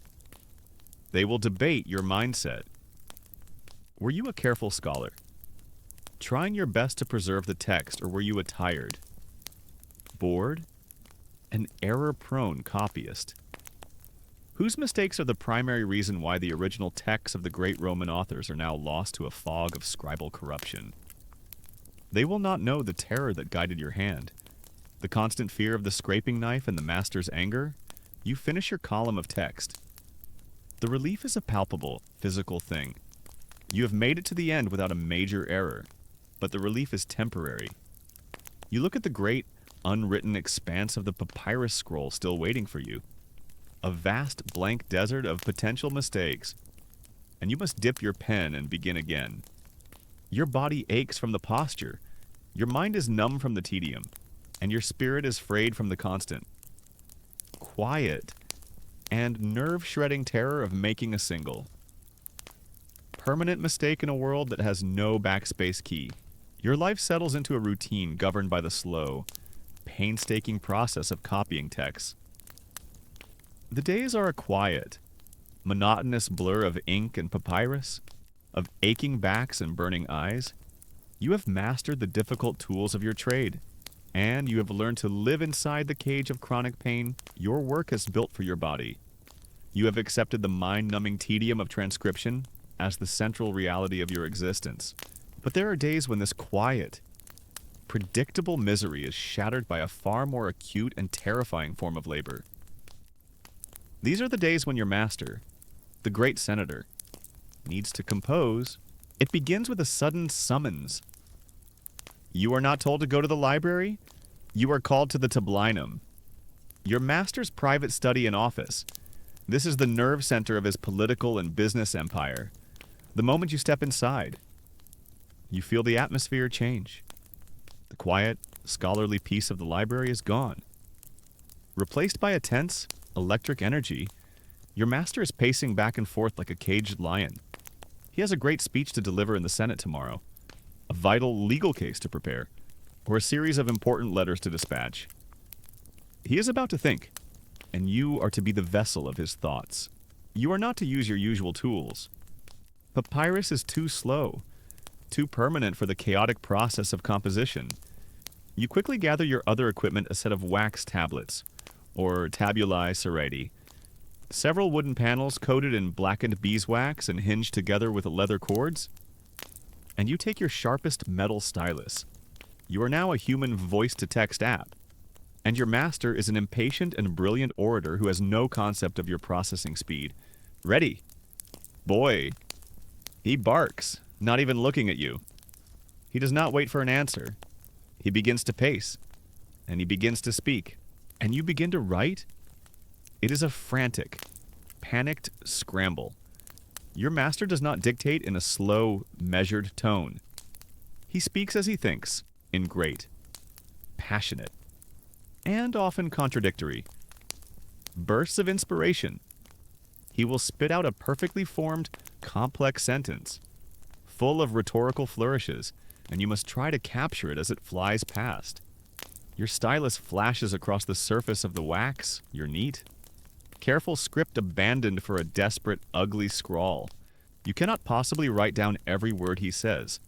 They will debate your mindset. Were you a careful scholar, trying your best to preserve the text, or were you a tired, bored, an error-prone copyist? Whose mistakes are the primary reason why the original texts of the great Roman authors are now lost to a fog of scribal corruption? They will not know the terror that guided your hand, the constant fear of the scraping knife and the master's anger. You finish your column of text. The relief is a palpable, physical thing. You have made it to the end without a major error, but the relief is temporary. You look at the great, unwritten expanse of the papyrus scroll still waiting for you. A vast blank desert of potential mistakes, and you must dip your pen and begin again. Your body aches from the posture, your mind is numb from the tedium, and your spirit is frayed from the constant, quiet, and nerve-shredding terror of making a single. Permanent mistake in a world that has no backspace key. Your life settles into a routine governed by the slow, painstaking process of copying text. The days are a quiet, monotonous blur of ink and papyrus, of aching backs and burning eyes. You have mastered the difficult tools of your trade, and you have learned to live inside the cage of chronic pain your work has built for your body. You have accepted the mind-numbing tedium of transcription as the central reality of your existence. But there are days when this quiet, predictable misery is shattered by a far more acute and terrifying form of labor. These are the days when your master, the great senator, needs to compose. It begins with a sudden summons. You are not told to go to the library, You are called to the tablinum, your master's private study and office. This is the nerve center of his political and business empire. The moment you step inside, you feel the atmosphere change. The quiet, scholarly peace of the library is gone. Replaced by a tense, electric energy, your master is pacing back and forth like a caged lion. He has a great speech to deliver in the Senate tomorrow, a vital legal case to prepare, or a series of important letters to dispatch. He is about to think, and you are to be the vessel of his thoughts. You are not to use your usual tools. Papyrus is too slow, too permanent for the chaotic process of composition. You quickly gather your other equipment, a set of wax tablets, or tabulae serrati, several wooden panels coated in blackened beeswax and hinged together with leather cords, and you take your sharpest metal stylus. You are now a human voice-to-text app, and your master is an impatient and brilliant orator who has no concept of your processing speed. Ready. Boy, he barks, not even looking at you. He does not wait for an answer. He begins to pace, and he begins to speak, and you begin to write. It is a frantic, panicked scramble. Your master does not dictate in a slow, measured tone. He speaks as he thinks, in great, passionate, and often contradictory bursts of inspiration. He will spit out a perfectly formed, complex sentence, full of rhetorical flourishes, and you must try to capture it as it flies past. Your stylus flashes across the surface of the wax, your neat, careful script abandoned for a desperate, ugly scrawl. You cannot possibly write down every word he says.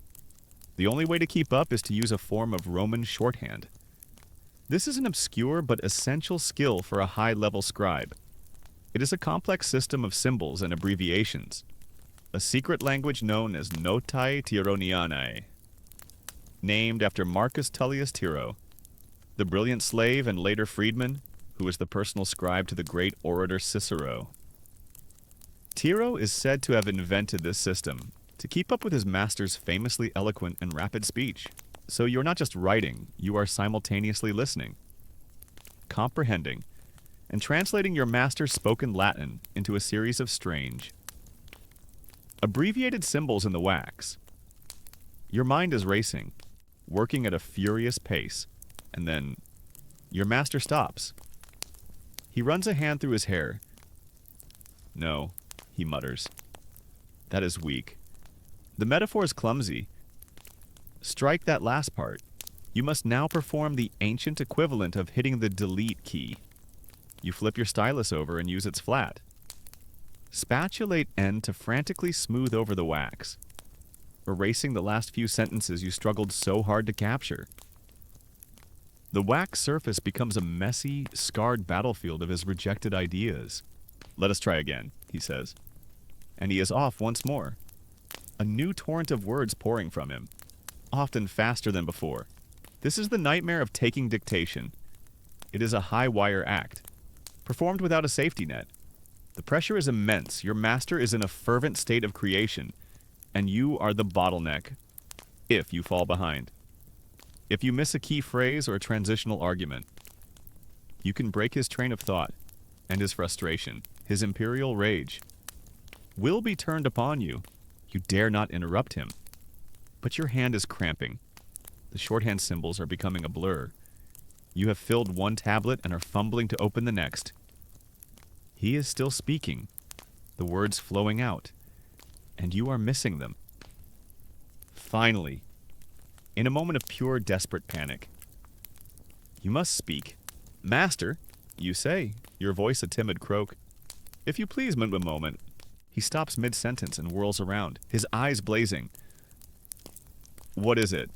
The only way to keep up is to use a form of Roman shorthand. This is an obscure but essential skill for a high-level scribe. It is a complex system of symbols and abbreviations, a secret language known as Notae Tironianae, named after Marcus Tullius Tiro, the brilliant slave and later freedman who was the personal scribe to the great orator Cicero. Tiro is said to have invented this system to keep up with his master's famously eloquent and rapid speech. So you're not just writing, you are simultaneously listening, comprehending, and translating your master's spoken Latin into a series of strange, abbreviated symbols in the wax. Your mind is racing, working at a furious pace, and then your master stops. He runs a hand through his hair. No, he mutters. That is weak. The metaphor is clumsy. Strike that last part. You must now perform the ancient equivalent of hitting the delete key. You flip your stylus over and use its flat. Spatulate end to frantically smooth over the wax, erasing the last few sentences you struggled so hard to capture. The wax surface becomes a messy, scarred battlefield of his rejected ideas. Let us try again, he says. And he is off once more. A new torrent of words pouring from him, often faster than before. This is the nightmare of taking dictation. It is a high-wire act, performed without a safety net. The pressure is immense. Your master is in a fervent state of creation, and you are the bottleneck, if you fall behind. If you miss a key phrase or a transitional argument, you can break his train of thought, and his frustration, his imperial rage, will be turned upon you. You dare not interrupt him. But your hand is cramping. The shorthand symbols are becoming a blur. You have filled one tablet and are fumbling to open the next. He is still speaking, the words flowing out, and you are missing them. Finally, in a moment of pure desperate panic, you must speak. Master, you say, your voice a timid croak. If you please, a moment. He stops mid-sentence and whirls around, his eyes blazing. What is it?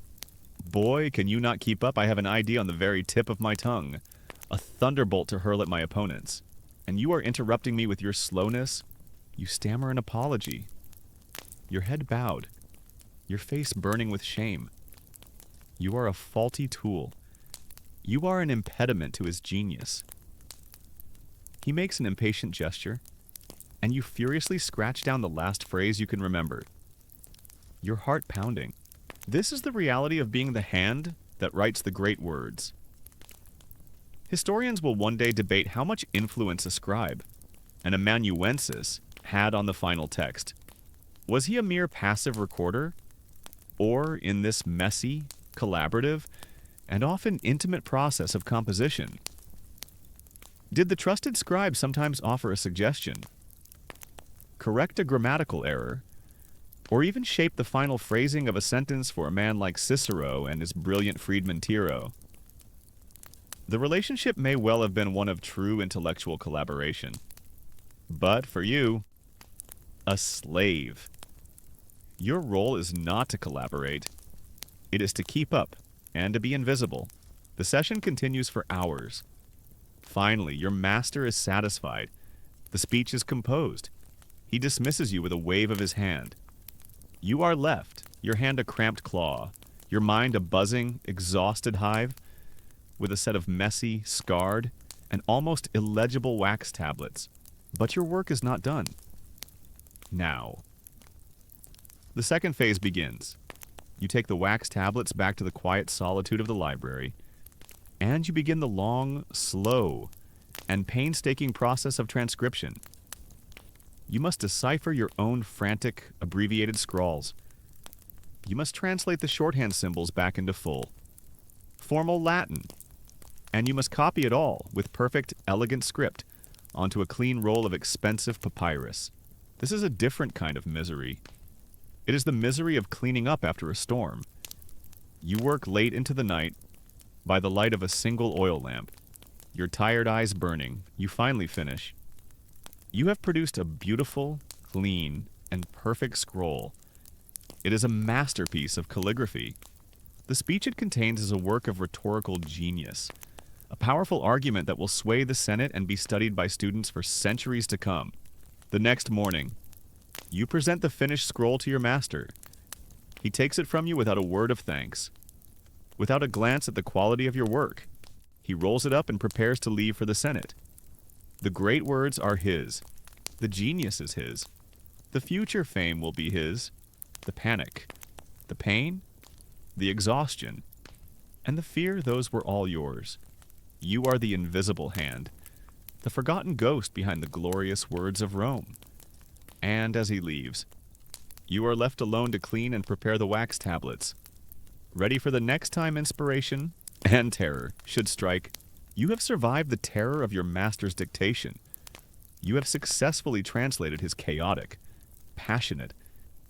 Boy, can you not keep up? I have an idea on the very tip of my tongue. A thunderbolt to hurl at my opponents. And you are interrupting me with your slowness? You stammer an apology. Your head bowed, your face burning with shame. You are a faulty tool. You are an impediment to his genius. He makes an impatient gesture, and you furiously scratch down the last phrase you can remember. Your heart pounding. This is the reality of being the hand that writes the great words. Historians will one day debate how much influence a scribe, an amanuensis, had on the final text. Was he a mere passive recorder? Or, in this messy, collaborative, and often intimate process of composition, did the trusted scribe sometimes offer a suggestion, correct a grammatical error, or even shape the final phrasing of a sentence for a man like Cicero and his brilliant freedman Tiro? The relationship may well have been one of true intellectual collaboration. But for you, a slave. Your role is not to collaborate. It is to keep up and to be invisible. The session continues for hours. Finally, your master is satisfied. The speech is composed. He dismisses you with a wave of his hand. You are left, your hand a cramped claw, your mind a buzzing, exhausted hive, with a set of messy, scarred, and almost illegible wax tablets. But your work is not done. Now. The second phase begins. You take the wax tablets back to the quiet solitude of the library, and you begin the long, slow, and painstaking process of transcription. You must decipher your own frantic, abbreviated scrawls. You must translate the shorthand symbols back into full, formal Latin, and you must copy it all with perfect, elegant script onto a clean roll of expensive papyrus. This is a different kind of misery. It is the misery of cleaning up after a storm. You work late into the night by the light of a single oil lamp. Your tired eyes burning, you finally finish. You have produced a beautiful, clean, and perfect scroll. It is a masterpiece of calligraphy. The speech it contains is a work of rhetorical genius, a powerful argument that will sway the Senate and be studied by students for centuries to come. The next morning, you present the finished scroll to your master. He takes it from you without a word of thanks, without a glance at the quality of your work. He rolls it up and prepares to leave for the Senate. The great words are his. The genius is his. The future fame will be his. The panic, the pain, the exhaustion, and the fear, those were all yours. You are the invisible hand, the forgotten ghost behind the glorious words of Rome. And as he leaves, you are left alone to clean and prepare the wax tablets, ready for the next time inspiration and terror should strike. You have survived the terror of your master's dictation. You have successfully translated his chaotic, passionate,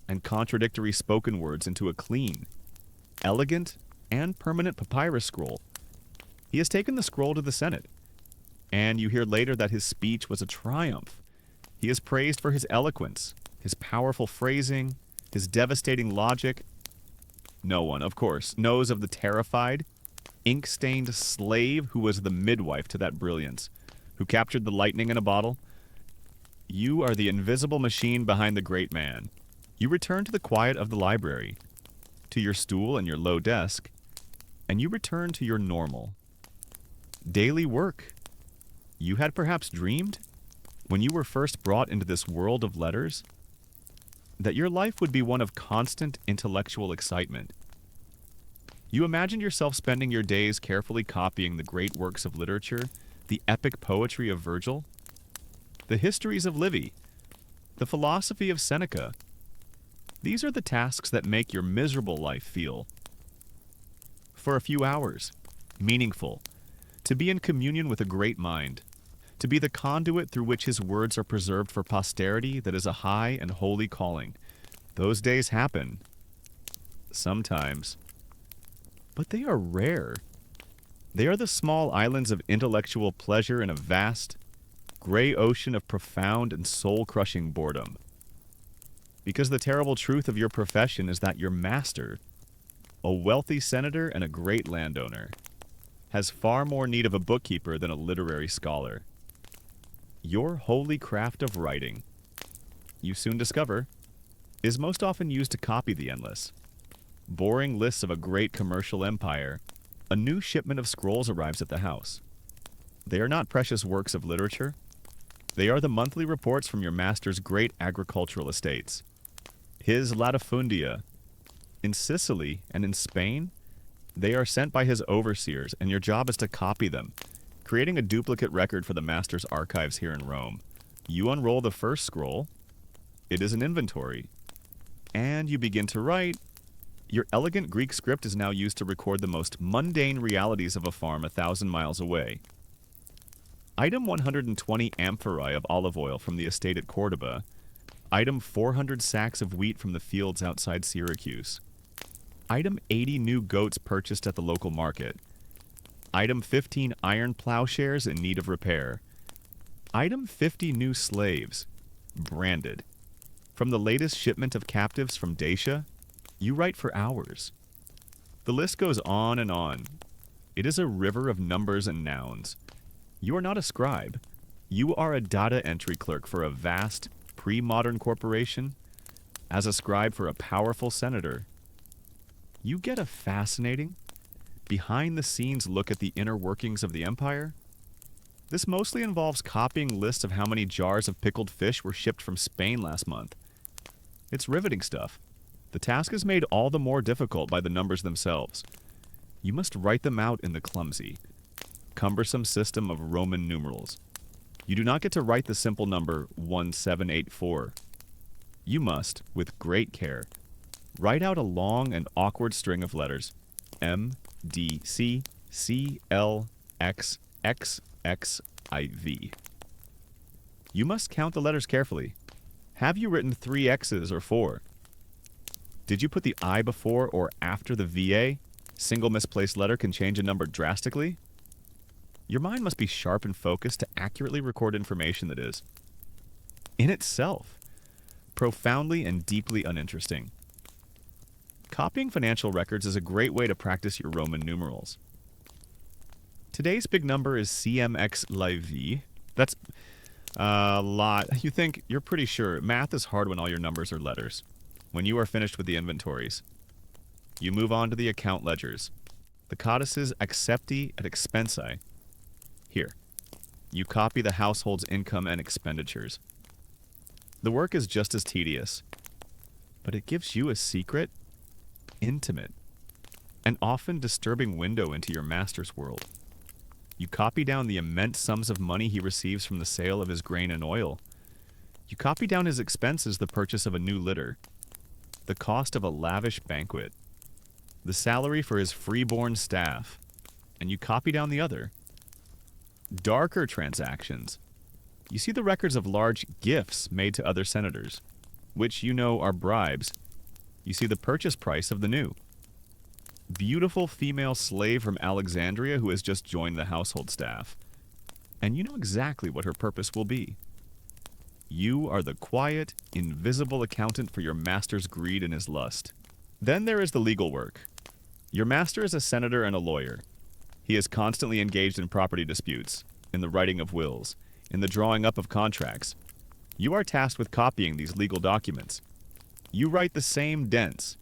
and contradictory spoken words into a clean, elegant, and permanent papyrus scroll. He has taken the scroll to the Senate, and you hear later that his speech was a triumph. He is praised for his eloquence, his powerful phrasing, his devastating logic. No one, of course, knows of the terrified, ink-stained slave who was the midwife to that brilliance, who captured the lightning in a bottle. You are the invisible machine behind the great man. You return to the quiet of the library, to your stool and your low desk, and you return to your normal, daily work. You had perhaps dreamed, when you were first brought into this world of letters, that your life would be one of constant intellectual excitement. You imagined yourself spending your days carefully copying the great works of literature, the epic poetry of Virgil, the histories of Livy, the philosophy of Seneca. These are the tasks that make your miserable life feel, for a few hours, meaningful, to be in communion with a great mind, to be the conduit through which his words are preserved for posterity. That is a high and holy calling. Those days happen, sometimes, but they are rare. They are the small islands of intellectual pleasure in a vast, gray ocean of profound and soul-crushing boredom. Because the terrible truth of your profession is that your master, a wealthy senator and a great landowner, has far more need of a bookkeeper than a literary scholar. Your holy craft of writing, you soon discover, is most often used to copy the endless, boring lists of a great commercial empire. A new shipment of scrolls arrives at the house. They are not precious works of literature. They are the monthly reports from your master's great agricultural estates. His latifundia. In Sicily and in Spain, they are sent by his overseers, and your job is to copy them, creating a duplicate record for the master's archives here in Rome. You unroll the first scroll. It is an inventory. And you begin to write. Your elegant Greek script is now used to record the most mundane realities of a farm 1,000 miles away. Item 120 amphorae of olive oil from the estate at Cordoba. Item 400 sacks of wheat from the fields outside Syracuse. Item 80 new goats purchased at the local market. Item 15 iron plowshares in need of repair. Item 50 new slaves, branded. From the latest shipment of captives from Dacia, you write for hours. The list goes on and on. It is a river of numbers and nouns. You are not a scribe. You are a data entry clerk for a vast, pre-modern corporation. As a scribe for a powerful senator. You get a fascinating, behind-the-scenes look at the inner workings of the empire. This mostly involves copying lists of how many jars of pickled fish were shipped from Spain last month. It's riveting stuff. The task is made all the more difficult by the numbers themselves. You must write them out in the clumsy, cumbersome system of Roman numerals. You do not get to write the simple number 1784. You must, with great care, write out a long and awkward string of letters. M, D, C, C, L, X, X, X, I, V. You must count the letters carefully. Have you written 3 X's or 4? Did you put the I before or after the VA? Single misplaced letter can change a number drastically. Your mind must be sharp and focused to accurately record information that is, in itself, profoundly and deeply uninteresting. Copying financial records is a great way to practice your Roman numerals. Today's big number is CMX Live. That's a lot. You think, you're pretty sure. Math is hard when all your numbers are letters. When you are finished with the inventories, you move on to the account ledgers. The codices accepti et expensi. Here, you copy the household's income and expenditures. The work is just as tedious, but it gives you a secret, intimate, and often disturbing window into your master's world. You copy down the immense sums of money he receives from the sale of his grain and oil. You copy down his expenses, the purchase of a new litter, the cost of a lavish banquet, the salary for his freeborn staff, and you copy down the other. Darker transactions. You see the records of large gifts made to other senators, which you know are bribes. You see the purchase price of the new. Beautiful female slave from Alexandria who has just joined the household staff. And you know exactly what her purpose will be. You are the quiet, invisible accountant for your master's greed and his lust. Then there is the legal work. Your master is a senator and a lawyer. He is constantly engaged in property disputes, in the writing of wills, in the drawing up of contracts. You are tasked with copying these legal documents. You write the same dense,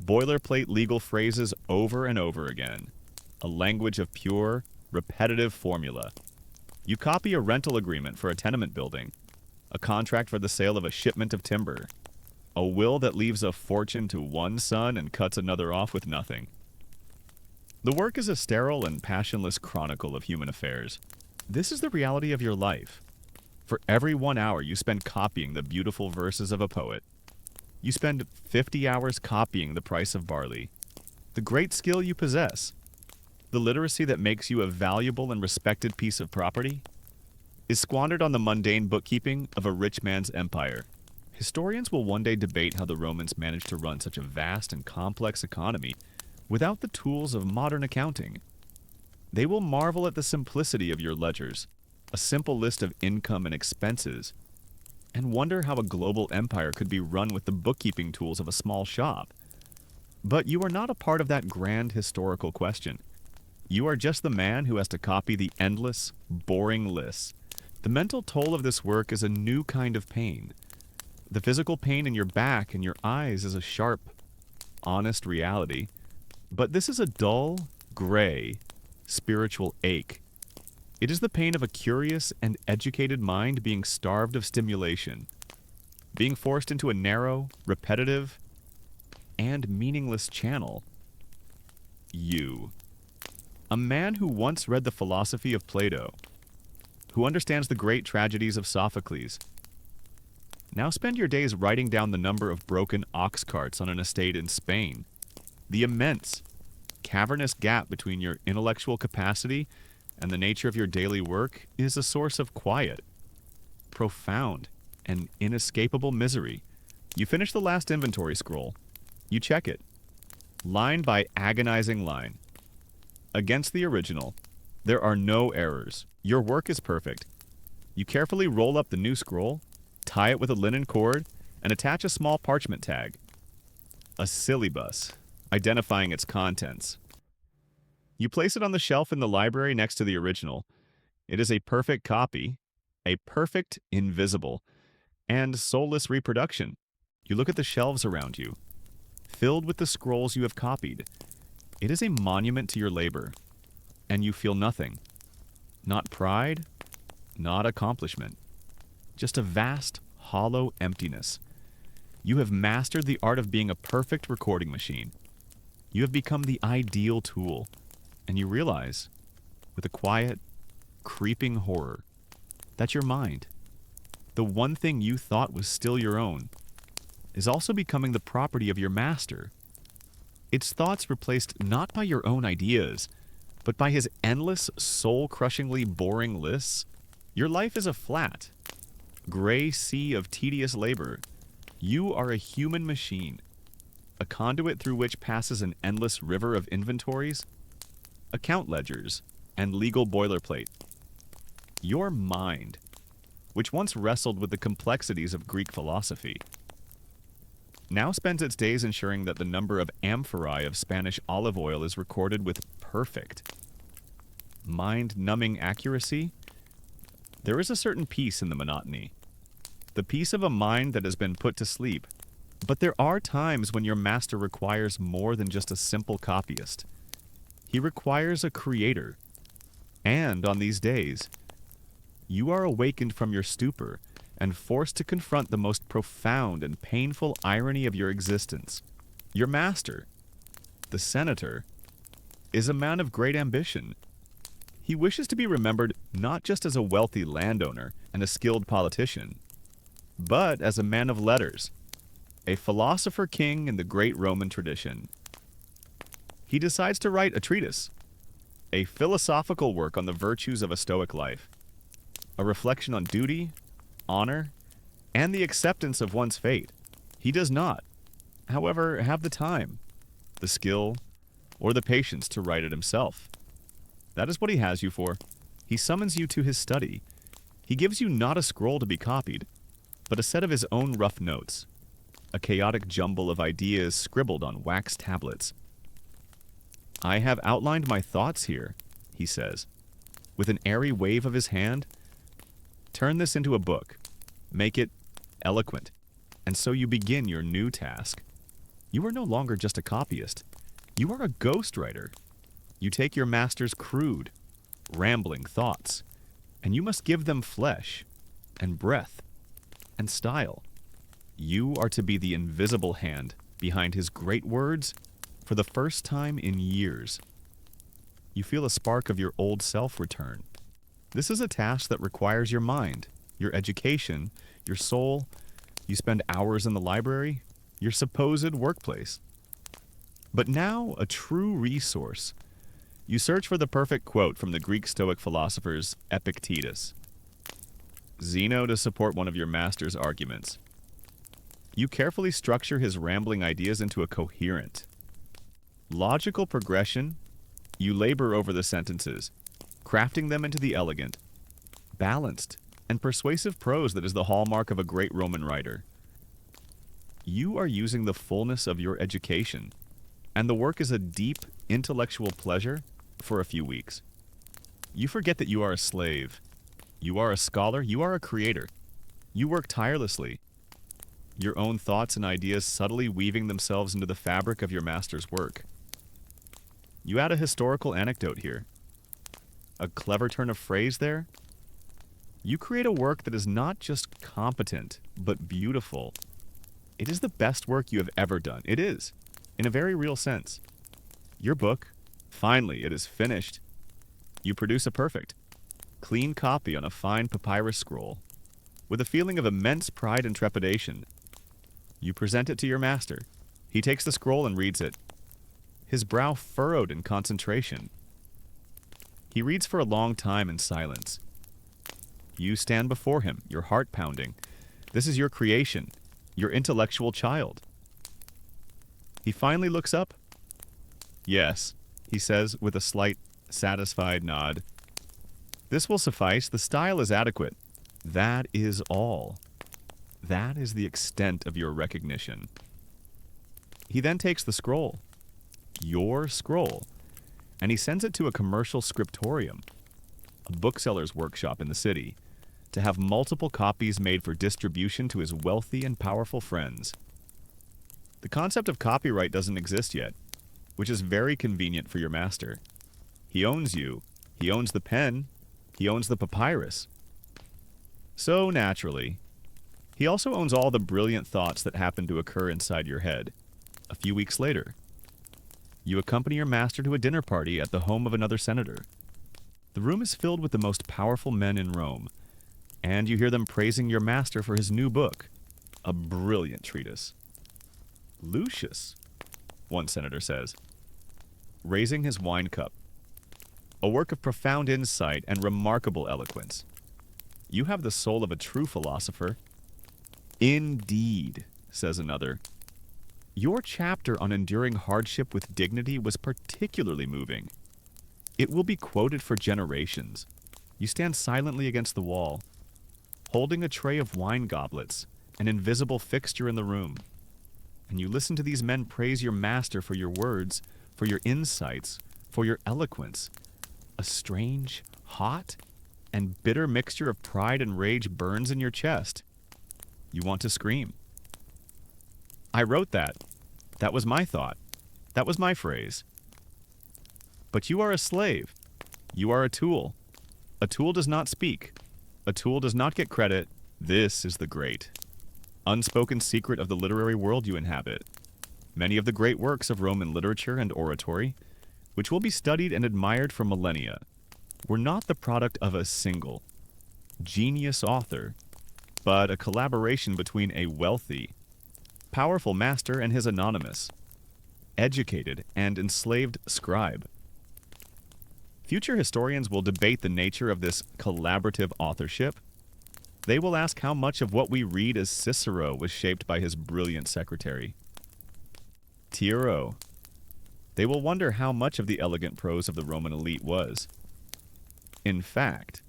boilerplate legal phrases over and over again, a language of pure, repetitive formula. You copy a rental agreement for a tenement building, a contract for the sale of a shipment of timber, a will that leaves a fortune to one son and cuts another off with nothing. The work is a sterile and passionless chronicle of human affairs. This is the reality of your life. For every 1 hour you spend copying the beautiful verses of a poet. You spend 50 hours copying the price of barley. The great skill you possess, the literacy that makes you a valuable and respected piece of property, is squandered on the mundane bookkeeping of a rich man's empire. Historians will one day debate how the Romans managed to run such a vast and complex economy without the tools of modern accounting. They will marvel at the simplicity of your ledgers, a simple list of income and expenses, and wonder how a global empire could be run with the bookkeeping tools of a small shop. But you are not a part of that grand historical question. You are just the man who has to copy the endless, boring lists. The mental toll of this work is a new kind of pain. The physical pain in your back and your eyes is a sharp, honest reality. But this is a dull, gray, spiritual ache. It is the pain of a curious and educated mind being starved of stimulation, being forced into a narrow, repetitive, and meaningless channel. You. A man who once read the philosophy of Plato, who understands the great tragedies of Sophocles. Now spend your days writing down the number of broken ox carts on an estate in Spain. The immense, cavernous gap between your intellectual capacity and the nature of your daily work is a source of quiet, profound, and inescapable misery. You finish the last inventory scroll. You check it, line by agonizing line. Against the original, there are no errors. Your work is perfect. You carefully roll up the new scroll, tie it with a linen cord, and attach a small parchment tag. A syllabus, identifying its contents. You place it on the shelf in the library next to the original. It is a perfect copy, a perfect invisible, and soulless reproduction. You look at the shelves around you, filled with the scrolls you have copied. It is a monument to your labor, and you feel nothing. Not pride, not accomplishment. Just a vast, hollow emptiness. You have mastered the art of being a perfect recording machine. You have become the ideal tool, and you realize, with a quiet, creeping horror, that your mind, the one thing you thought was still your own, is also becoming the property of your master. Its thoughts replaced not by your own ideas, but by his endless, soul-crushingly boring lists. Your life is a flat, gray sea of tedious labor. You are a human machine, a conduit through which passes an endless river of inventories, account ledgers, and legal boilerplate. Your mind, which once wrestled with the complexities of Greek philosophy, now spends its days ensuring that the number of amphorae of Spanish olive oil is recorded with perfect, mind-numbing accuracy. There is a certain peace in the monotony, the peace of a mind that has been put to sleep. But there are times when your master requires more than just a simple copyist. He requires a creator. And on these days, you are awakened from your stupor and forced to confront the most profound and painful irony of your existence. Your master, the senator, is a man of great ambition. He wishes to be remembered not just as a wealthy landowner and a skilled politician, but as a man of letters, a philosopher king in the great Roman tradition. He decides to write a treatise, a philosophical work on the virtues of a Stoic life, a reflection on duty, honor, and the acceptance of one's fate. He does not, however, have the time, the skill, or the patience to write it himself. That is what he has you for. He summons you to his study. He gives you not a scroll to be copied, but a set of his own rough notes, a chaotic jumble of ideas scribbled on wax tablets. I have outlined my thoughts here, he says, with an airy wave of his hand. Turn this into a book. Make it eloquent. And so you begin your new task. You are no longer just a copyist. You are a ghostwriter. You take your master's crude, rambling thoughts, and you must give them flesh and breath and style. You are to be the invisible hand behind his great words for the first time in years. You feel a spark of your old self return. This is a task that requires your mind, your education, your soul. You spend hours in the library, your supposed workplace. But now, a true resource. You search for the perfect quote from the Greek Stoic philosophers Epictetus. Zeno to support one of your master's arguments. You carefully structure his rambling ideas into a coherent, logical progression. You labor over the sentences, crafting them into the elegant, balanced, and persuasive prose that is the hallmark of a great Roman writer. You are using the fullness of your education, and the work is a deep intellectual pleasure for a few weeks. You forget that you are a slave. You are a scholar. You are a creator. You work tirelessly, your own thoughts and ideas subtly weaving themselves into the fabric of your master's work. You add a historical anecdote here, a clever turn of phrase there. You create a work that is not just competent, but beautiful. It is the best work you have ever done. It is, in a very real sense. Your book, Finally, it is finished. You produce a perfect, clean copy on a fine papyrus scroll. With a feeling of immense pride and trepidation, you present it to your master. He takes the scroll and reads it, his brow furrowed in concentration. He reads for a long time in silence. You stand before him, your heart pounding. This is your creation, your intellectual child. He finally looks up. Yes, he says with a slight, satisfied nod. This will suffice. The style is adequate. That is all. That is the extent of your recognition. He then takes the scroll, your scroll, and he sends it to a commercial scriptorium, a bookseller's workshop in the city, to have multiple copies made for distribution to his wealthy and powerful friends. The concept of copyright doesn't exist yet, which is very convenient for your master. He owns you, he owns the pen, he owns the papyrus. So naturally, he also owns all the brilliant thoughts that happen to occur inside your head. A few weeks later, you accompany your master to a dinner party at the home of another senator. The room is filled with the most powerful men in Rome, and you hear them praising your master for his new book, a brilliant treatise. Lucius, one senator says, raising his wine cup. A work of profound insight and remarkable eloquence. You have the soul of a true philosopher. Indeed, says another. Your chapter on enduring hardship with dignity was particularly moving. It will be quoted for generations. You stand silently against the wall, holding a tray of wine goblets, an invisible fixture in the room. And you listen to these men praise your master for your words, for your insights, for your eloquence. A strange, hot, and bitter mixture of pride and rage burns in your chest. You want to scream. I wrote that. That was my thought. That was my phrase. But you are a slave. You are a tool. A tool does not speak. A tool does not get credit. This is the great, unspoken secret of the literary world you inhabit. Many of the great works of Roman literature and oratory, which will be studied and admired for millennia, were not the product of a single, genius author, but a collaboration between a wealthy, powerful master and his anonymous, educated, and enslaved scribe. Future historians will debate the nature of this collaborative authorship. They will ask how much of what we read as Cicero was shaped by his brilliant secretary, Tiro. They will wonder how much of the elegant prose of the Roman elite was, in fact,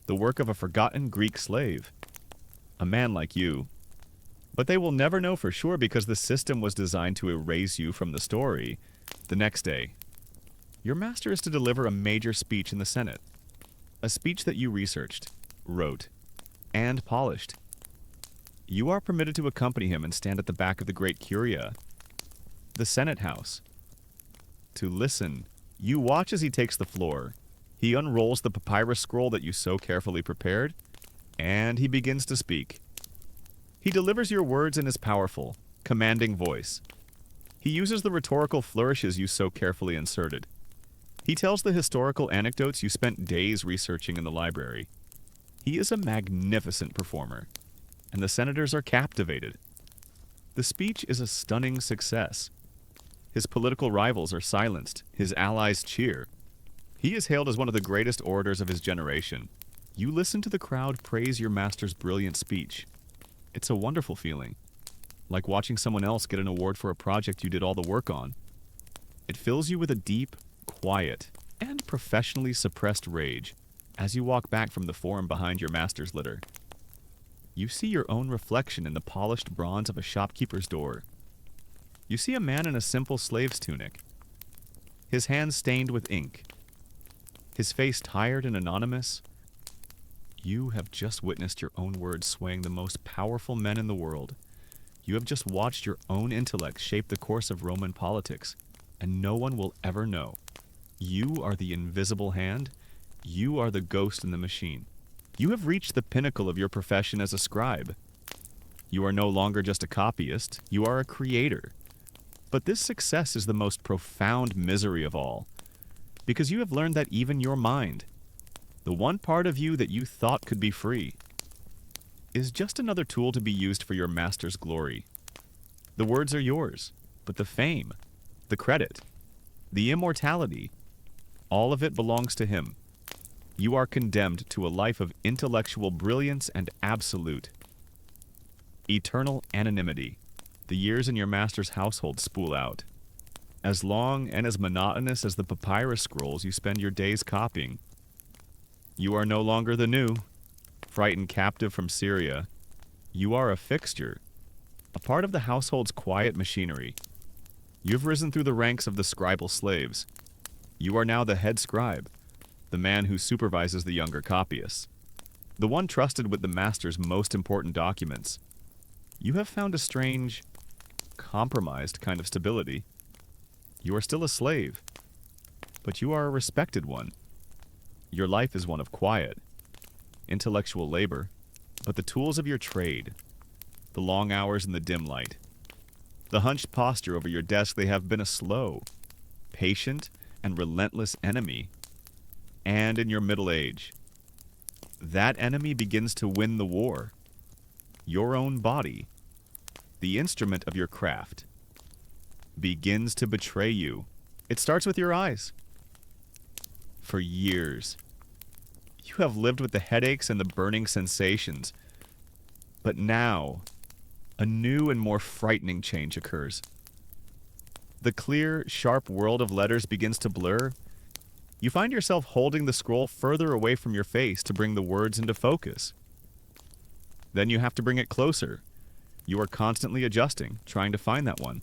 the work of a forgotten Greek slave, a man like you. But they will never know for sure because the system was designed to erase you from the story. The next day, your master is to deliver a major speech in the Senate, a speech that you researched, wrote, and polished. You are permitted to accompany him and stand at the back of the great curia, the Senate House. To listen, you watch as he takes the floor. He unrolls the papyrus scroll that you so carefully prepared, and he begins to speak. He delivers your words in his powerful, commanding voice. He uses the rhetorical flourishes you so carefully inserted. He tells the historical anecdotes you spent days researching in the library. He is a magnificent performer, and the senators are captivated. The speech is a stunning success. His political rivals are silenced, his allies cheer. He is hailed as one of the greatest orators of his generation. You listen to the crowd praise your master's brilliant speech. It's a wonderful feeling, like watching someone else get an award for a project you did all the work on. It fills you with a deep, quiet, and professionally suppressed rage as you walk back from the forum behind your master's litter. You see your own reflection in the polished bronze of a shopkeeper's door. You see a man in a simple slave's tunic, his hands stained with ink, his face tired and anonymous. You have just witnessed your own words swaying the most powerful men in the world. You have just watched your own intellect shape the course of Roman politics, and no one will ever know. You are the invisible hand. You are the ghost in the machine. You have reached the pinnacle of your profession as a scribe. You are no longer just a copyist. You are a creator. But this success is the most profound misery of all. because you have learned that even your mind, the one part of you that you thought could be free, is just another tool to be used for your master's glory. The words are yours, but the fame, the credit, the immortality, all of it belongs to him. You are condemned to a life of intellectual brilliance and absolute, eternal anonymity. The years in your master's household spool out. As long and as monotonous as the papyrus scrolls you spend your days copying. You are no longer the new, frightened captive from Syria. You are a fixture, a part of the household's quiet machinery. You've risen through the ranks of the scribal slaves. You are now the head scribe, the man who supervises the younger copyists, the one trusted with the master's most important documents. You have found a strange, compromised kind of stability. You are still a slave, but you are a respected one. Your life is one of quiet, intellectual labor, but the tools of your trade, the long hours in the dim light, the hunched posture over your desk, they have been a slow, patient, and relentless enemy. And in your middle age, that enemy begins to win the war. Your own body, the instrument of your craft, begins to betray you. It starts with your eyes. For years, you have lived with the headaches and the burning sensations. But now, a new and more frightening change occurs. The clear, sharp world of letters begins to blur. You find yourself holding the scroll further away from your face to bring the words into focus. Then you have to bring it closer. You are constantly adjusting, trying to find that one.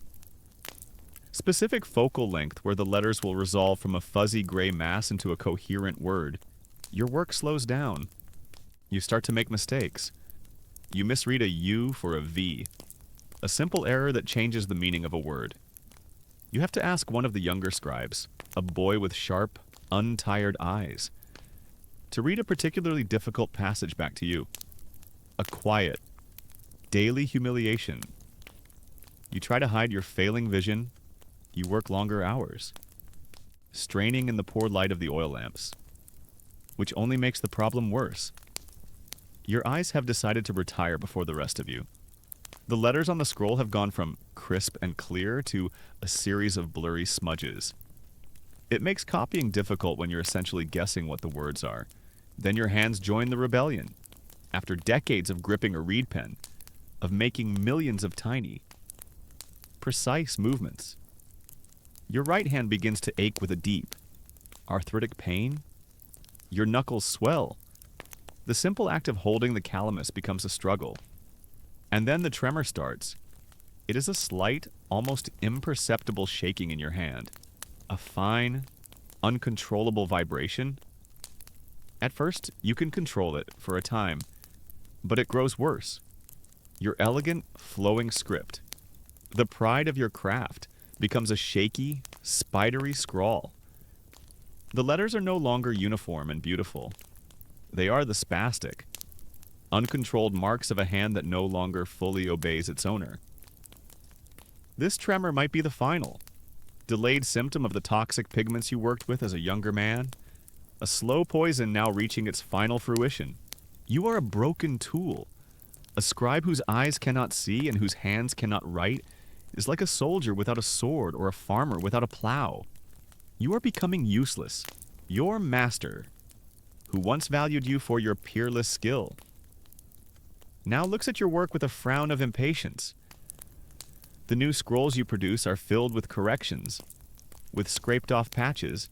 Specific focal length where the letters will resolve from a fuzzy gray mass into a coherent word. Your work slows down. You start to make mistakes. You misread a U for a V, a simple error that changes the meaning of a word. You have to ask one of the younger scribes, a boy with sharp, untired eyes, to read a particularly difficult passage back to you. A quiet, daily humiliation. You try to hide your failing vision. You work longer hours, straining in the poor light of the oil lamps, which only makes the problem worse. Your eyes have decided to retire before the rest of you. The letters on the scroll have gone from crisp and clear to a series of blurry smudges. It makes copying difficult when you're essentially guessing what the words are. Then your hands join the rebellion. After decades of gripping a reed pen, of making millions of tiny, precise movements, your right hand begins to ache with a deep, arthritic pain. Your knuckles swell. The simple act of holding the calamus becomes a struggle. And then the tremor starts. It is a slight, almost imperceptible shaking in your hand. A fine, uncontrollable vibration. At first, you can control it for a time, but it grows worse. Your elegant, flowing script, the pride of your craft, becomes a shaky, spidery scrawl. The letters are no longer uniform and beautiful. They are the spastic, uncontrolled marks of a hand that no longer fully obeys its owner. This tremor might be the final, delayed symptom of the toxic pigments you worked with as a younger man, a slow poison now reaching its final fruition. You are a broken tool. A scribe whose eyes cannot see and whose hands cannot write is like a soldier without a sword or a farmer without a plow. You are becoming useless. Your master, who once valued you for your peerless skill, now looks at your work with a frown of impatience. The new scrolls you produce are filled with corrections, with scraped-off patches,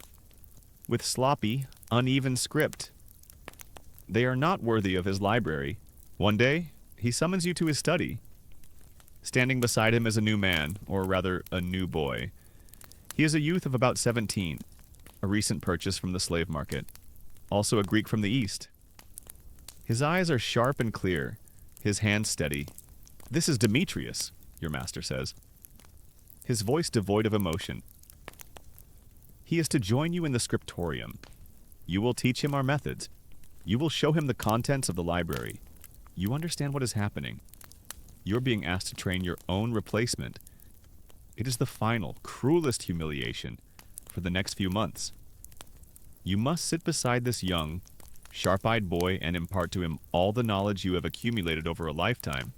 with sloppy, uneven script. They are not worthy of his library. One day, he summons you to his study. Standing beside him is a new man, or rather, a new boy. He is a youth of about 17, a recent purchase from the slave market, also a Greek from the East. His eyes are sharp and clear, his hands steady. "This is Demetrius," your master says. His voice devoid of emotion. He is to join you in the scriptorium. You will teach him our methods. You will show him the contents of the library. You understand what is happening. You're being asked to train your own replacement. It is the final, cruelest humiliation for the next few months. You must sit beside this young, sharp-eyed boy and impart to him all the knowledge you have accumulated over a lifetime.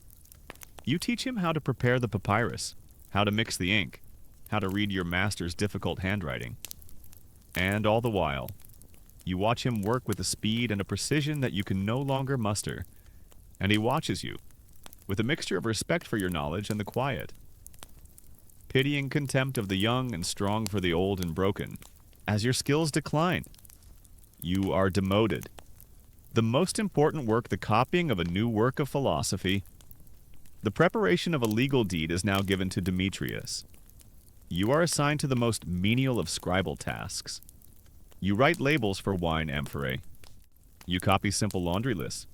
You teach him how to prepare the papyrus, how to mix the ink, how to read your master's difficult handwriting. And all the while, you watch him work with a speed and a precision that you can no longer muster, and he watches you, with a mixture of respect for your knowledge and the quiet, pitying contempt of the young and strong for the old and broken. As your skills decline, you are demoted. The most important work, the copying of a new work of philosophy, the preparation of a legal deed, is now given to Demetrius. You are assigned to the most menial of scribal tasks. You write labels for wine amphorae. You copy simple laundry lists.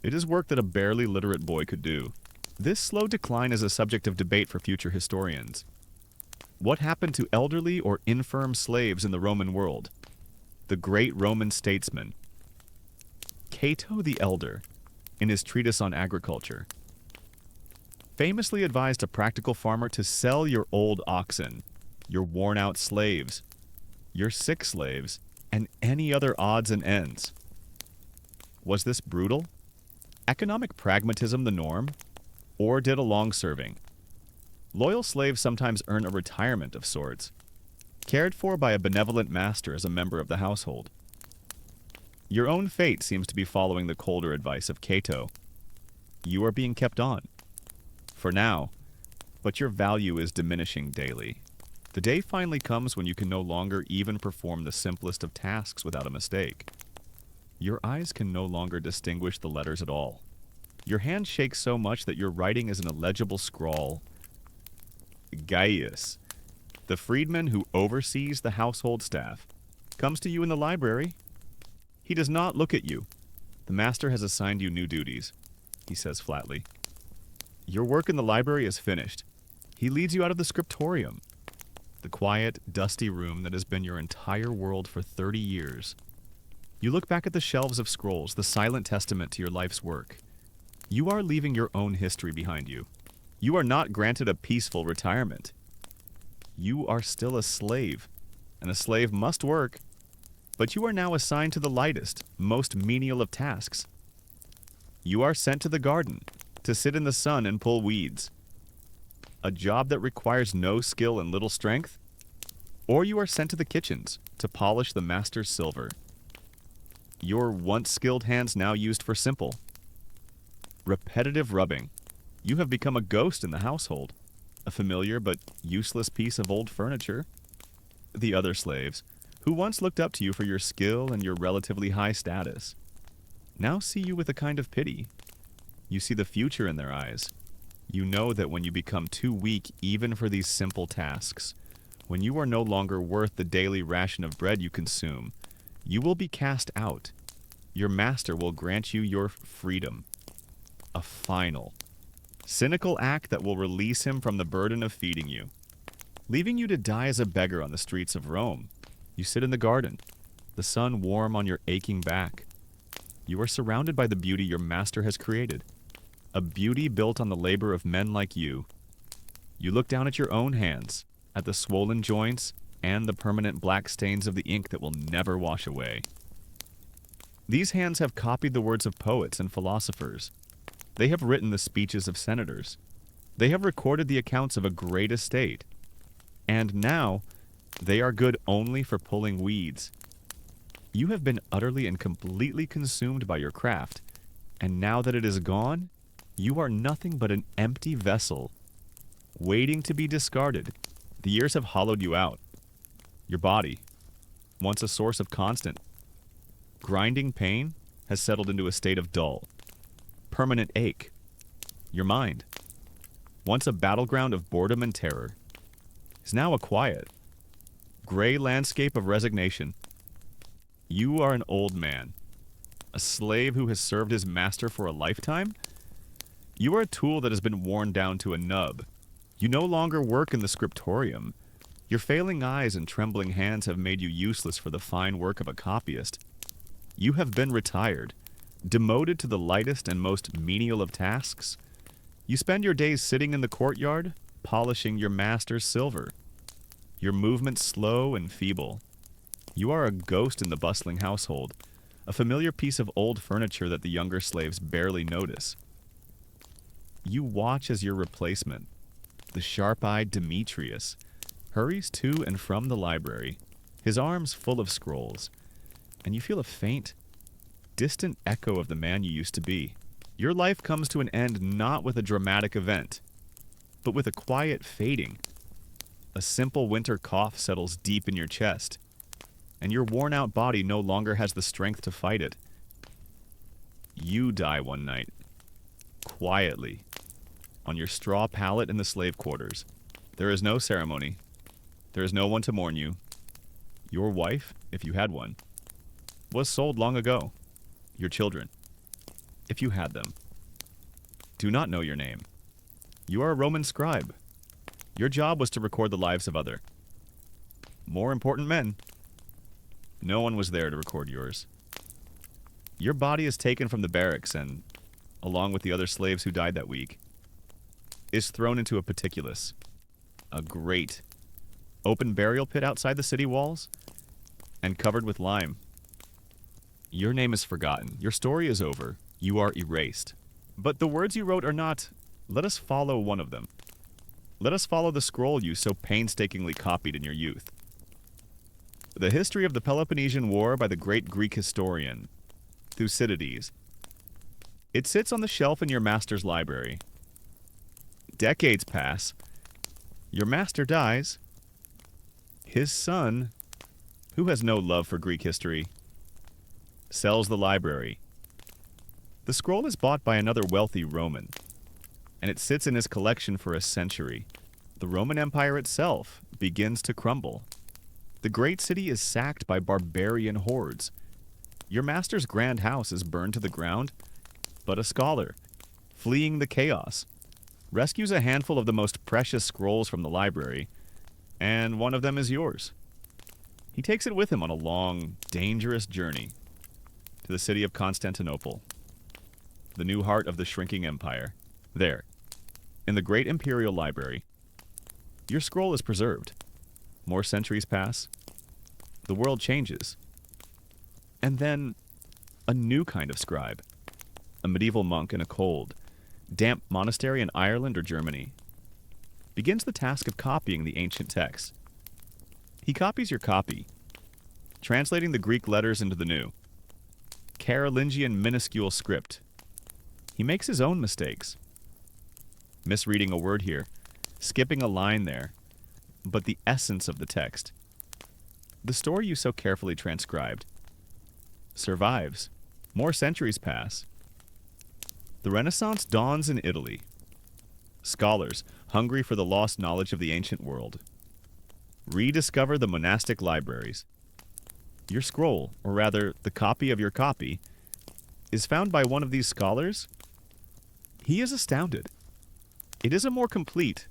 It is work that a barely literate boy could do. This slow decline is a subject of debate for future historians. What happened to elderly or infirm slaves in the Roman world? The great Roman statesman Cato the Elder, in his treatise on agriculture, famously advised a practical farmer to sell your old oxen, your worn-out slaves, your sick slaves, and any other odds and ends. Was this brutal? Economic pragmatism the norm? Or did a long-serving, loyal slave sometimes earn a retirement of sorts, cared for by a benevolent master as a member of the household? Your own fate seems to be following the colder advice of Cato. You are being kept on, for now, but your value is diminishing daily. The day finally comes when you can no longer even perform the simplest of tasks without a mistake. Your eyes can no longer distinguish the letters at all. Your hand shakes so much that your writing is an illegible scrawl. Gaius, the freedman who oversees the household staff, comes to you in the library. He does not look at you. The master has assigned you new duties, he says flatly. Your work in the library is finished. He leads you out of the scriptorium, the quiet, dusty room that has been your entire world for 30 years. You look back at the shelves of scrolls, the silent testament to your life's work. You are leaving your own history behind you. You are not granted a peaceful retirement. You are still a slave, and a slave must work, but you are now assigned to the lightest, most menial of tasks. You are sent to the garden to sit in the sun and pull weeds, a job that requires no skill and little strength, or you are sent to the kitchens to polish the master's silver. Your once skilled hands now used for simple, repetitive rubbing. You have become a ghost in the household, a familiar but useless piece of old furniture. The other slaves, who once looked up to you for your skill and your relatively high status, now see you with a kind of pity. You see the future in their eyes. You know that when you become too weak even for these simple tasks, when you are no longer worth the daily ration of bread you consume, you will be cast out. Your master will grant you your freedom. A final, cynical act that will release him from the burden of feeding you, leaving you to die as a beggar on the streets of Rome. You sit in the garden, the sun warm on your aching back. You are surrounded by the beauty your master has created, a beauty built on the labor of men like you. You look down at your own hands, at the swollen joints and the permanent black stains of the ink that will never wash away. These hands have copied the words of poets and philosophers. They have written the speeches of senators. They have recorded the accounts of a great estate. And now, they are good only for pulling weeds. You have been utterly and completely consumed by your craft, and now that it is gone, you are nothing but an empty vessel, waiting to be discarded. The years have hollowed you out. Your body, once a source of constant, grinding pain, has settled into a state of dull, permanent ache. Your mind, once a battleground of boredom and terror, is now a quiet, gray landscape of resignation. You are an old man, a slave who has served his master for a lifetime. You are a tool that has been worn down to a nub. You no longer work in the scriptorium. Your failing eyes and trembling hands have made you useless for the fine work of a copyist. You have been retired, demoted to the lightest and most menial of tasks. You spend your days sitting in the courtyard, polishing your master's silver. Your movements slow and feeble. You are a ghost in the bustling household, a familiar piece of old furniture that the younger slaves barely notice. You watch as your replacement, the sharp-eyed Demetrius, hurries to and from the library, his arms full of scrolls, and you feel a faint, distant echo of the man you used to be. Your life comes to an end not with a dramatic event, but with a quiet fading. A simple winter cough settles deep in your chest, and your worn-out body no longer has the strength to fight it. You die one night, quietly, on your straw pallet in the slave quarters. There is no ceremony. There is no one to mourn you. Your wife, if you had one, was sold long ago. Your children, if you had them, do not know your name. You are a Roman scribe. Your job was to record the lives of other, more important men. No one was there to record yours. Your body is taken from the barracks and, along with the other slaves who died that week, is thrown into a paticulus, a great, open burial pit outside the city walls, and covered with lime. Your name is forgotten. Your story is over. You are erased. But the words you wrote are not, "Let us follow one of them. Let us follow the scroll you so painstakingly copied in your youth." The history of the Peloponnesian War by the great Greek historian, Thucydides. It sits on the shelf in your master's library. Decades pass. Your master dies. His son, who has no love for Greek history, sells the library. The scroll is bought by another wealthy Roman, and it sits in his collection for a century. The Roman Empire itself begins to crumble. The great city is sacked by barbarian hordes. Your master's grand house is burned to the ground, but a scholar, fleeing the chaos, rescues a handful of the most precious scrolls from the library, and one of them is yours. He takes it with him on a long, dangerous journey to the city of Constantinople, the new heart of the shrinking empire. There, in the great imperial library, your scroll is preserved. More centuries pass. The world changes. And then, a new kind of scribe, a medieval monk in a cold, damp monastery in Ireland or Germany, begins the task of copying the ancient text. He copies your copy, translating the Greek letters into the new, Carolingian minuscule script. He makes his own mistakes, misreading a word here, skipping a line there, but the essence of the text, the story you so carefully transcribed, survives. More centuries pass. The Renaissance dawns in Italy. Scholars, hungry for the lost knowledge of the ancient world, rediscover the monastic libraries. Your scroll, or rather, the copy of your copy, is found by one of these scholars. He is astounded. It is a more complete,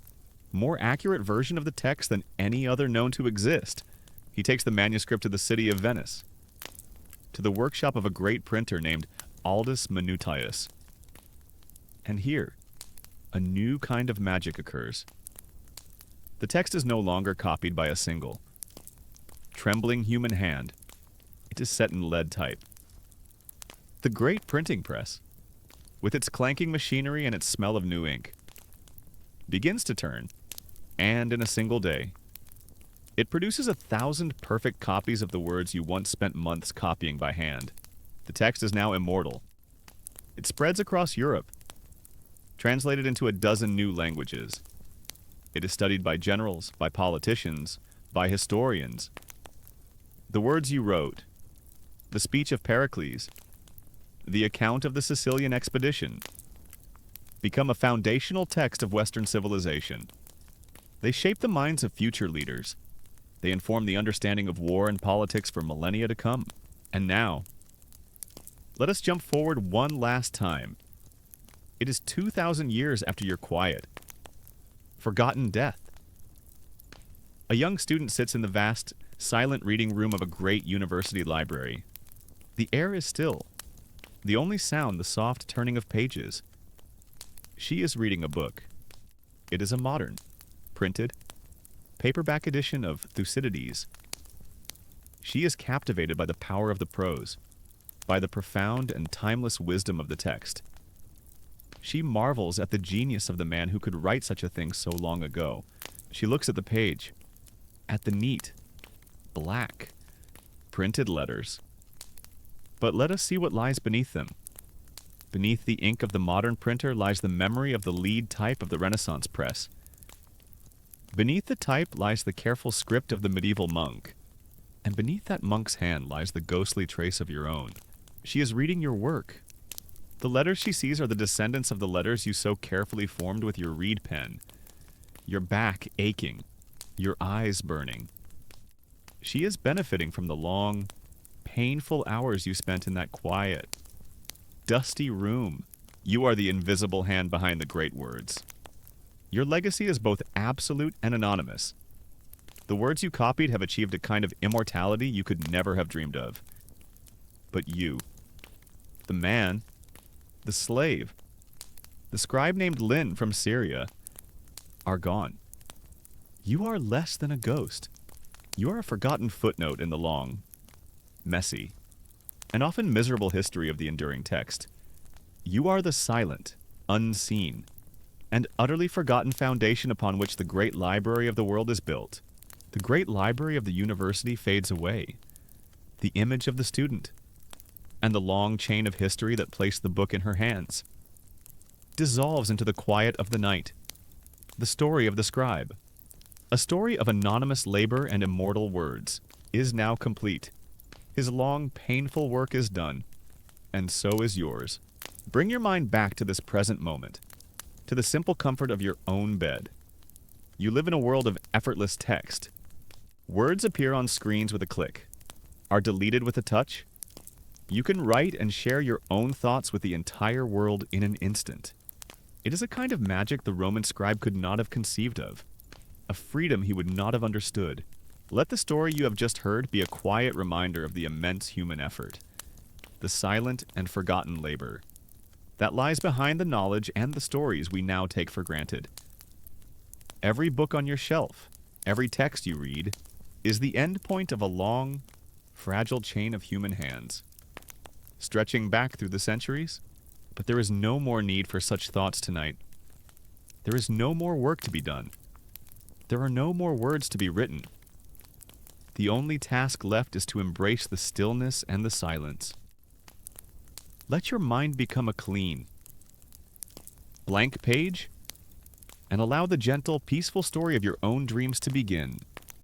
more accurate version of the text than any other known to exist. He takes the manuscript to the city of Venice, to the workshop of a great printer named Aldus Manutius. And here, a new kind of magic occurs. The text is no longer copied by a single, trembling human hand. It is set in lead type. The great printing press, with its clanking machinery and its smell of new ink, begins to turn, and in a single day, it produces 1,000 perfect copies of the words you once spent months copying by hand. The text is now immortal. It spreads across Europe, translated into a dozen new languages. It is studied by generals, by politicians, by historians. The words you wrote, the speech of Pericles, the account of the Sicilian expedition, become a foundational text of Western civilization. They shape the minds of future leaders. They inform the understanding of war and politics for millennia to come. And now, let us jump forward one last time. It is 2,000 years after your quiet, forgotten death. A young student sits in the vast, silent reading room of a great university library. The air is still. The only sound, the soft turning of pages. She is reading a book. It is a modern, printed, paperback edition of Thucydides. She is captivated by the power of the prose, by the profound and timeless wisdom of the text. She marvels at the genius of the man who could write such a thing so long ago. She looks at the page, at the neat, black, printed letters. But let us see what lies beneath them. Beneath the ink of the modern printer lies the memory of the lead type of the Renaissance press. Beneath the type lies the careful script of the medieval monk. And beneath that monk's hand lies the ghostly trace of your own. She is reading your work. The letters she sees are the descendants of the letters you so carefully formed with your reed pen. Your back aching, your eyes burning. She is benefiting from the long, painful hours you spent in that quiet, dusty room. You are the invisible hand behind the great words. Your legacy is both absolute and anonymous. The words you copied have achieved a kind of immortality you could never have dreamed of. But you, the man, the slave, the scribe named Lynn from Syria, are gone. You are less than a ghost. You are a forgotten footnote in the long, messy, and often miserable history of the enduring text. You are the silent, unseen, and utterly forgotten foundation upon which the great library of the world is built. The great library of the university fades away. The image of the student, and the long chain of history that placed the book in her hands, dissolves into the quiet of the night. The story of the scribe, a story of anonymous labor and immortal words, is now complete. His long, painful work is done, and so is yours. Bring your mind back to this present moment, to the simple comfort of your own bed. You live in a world of effortless text. Words appear on screens with a click, are deleted with a touch. You can write and share your own thoughts with the entire world in an instant. It is a kind of magic the Roman scribe could not have conceived of, a freedom he would not have understood. Let the story you have just heard be a quiet reminder of the immense human effort, the silent and forgotten labor that lies behind the knowledge and the stories we now take for granted. Every book on your shelf, every text you read, is the end point of a long, fragile chain of human hands, stretching back through the centuries. But there is no more need for such thoughts tonight. There is no more work to be done. There are no more words to be written. The only task left is to embrace the stillness and the silence. Let your mind become a clean, blank page, and allow the gentle, peaceful story of your own dreams to begin.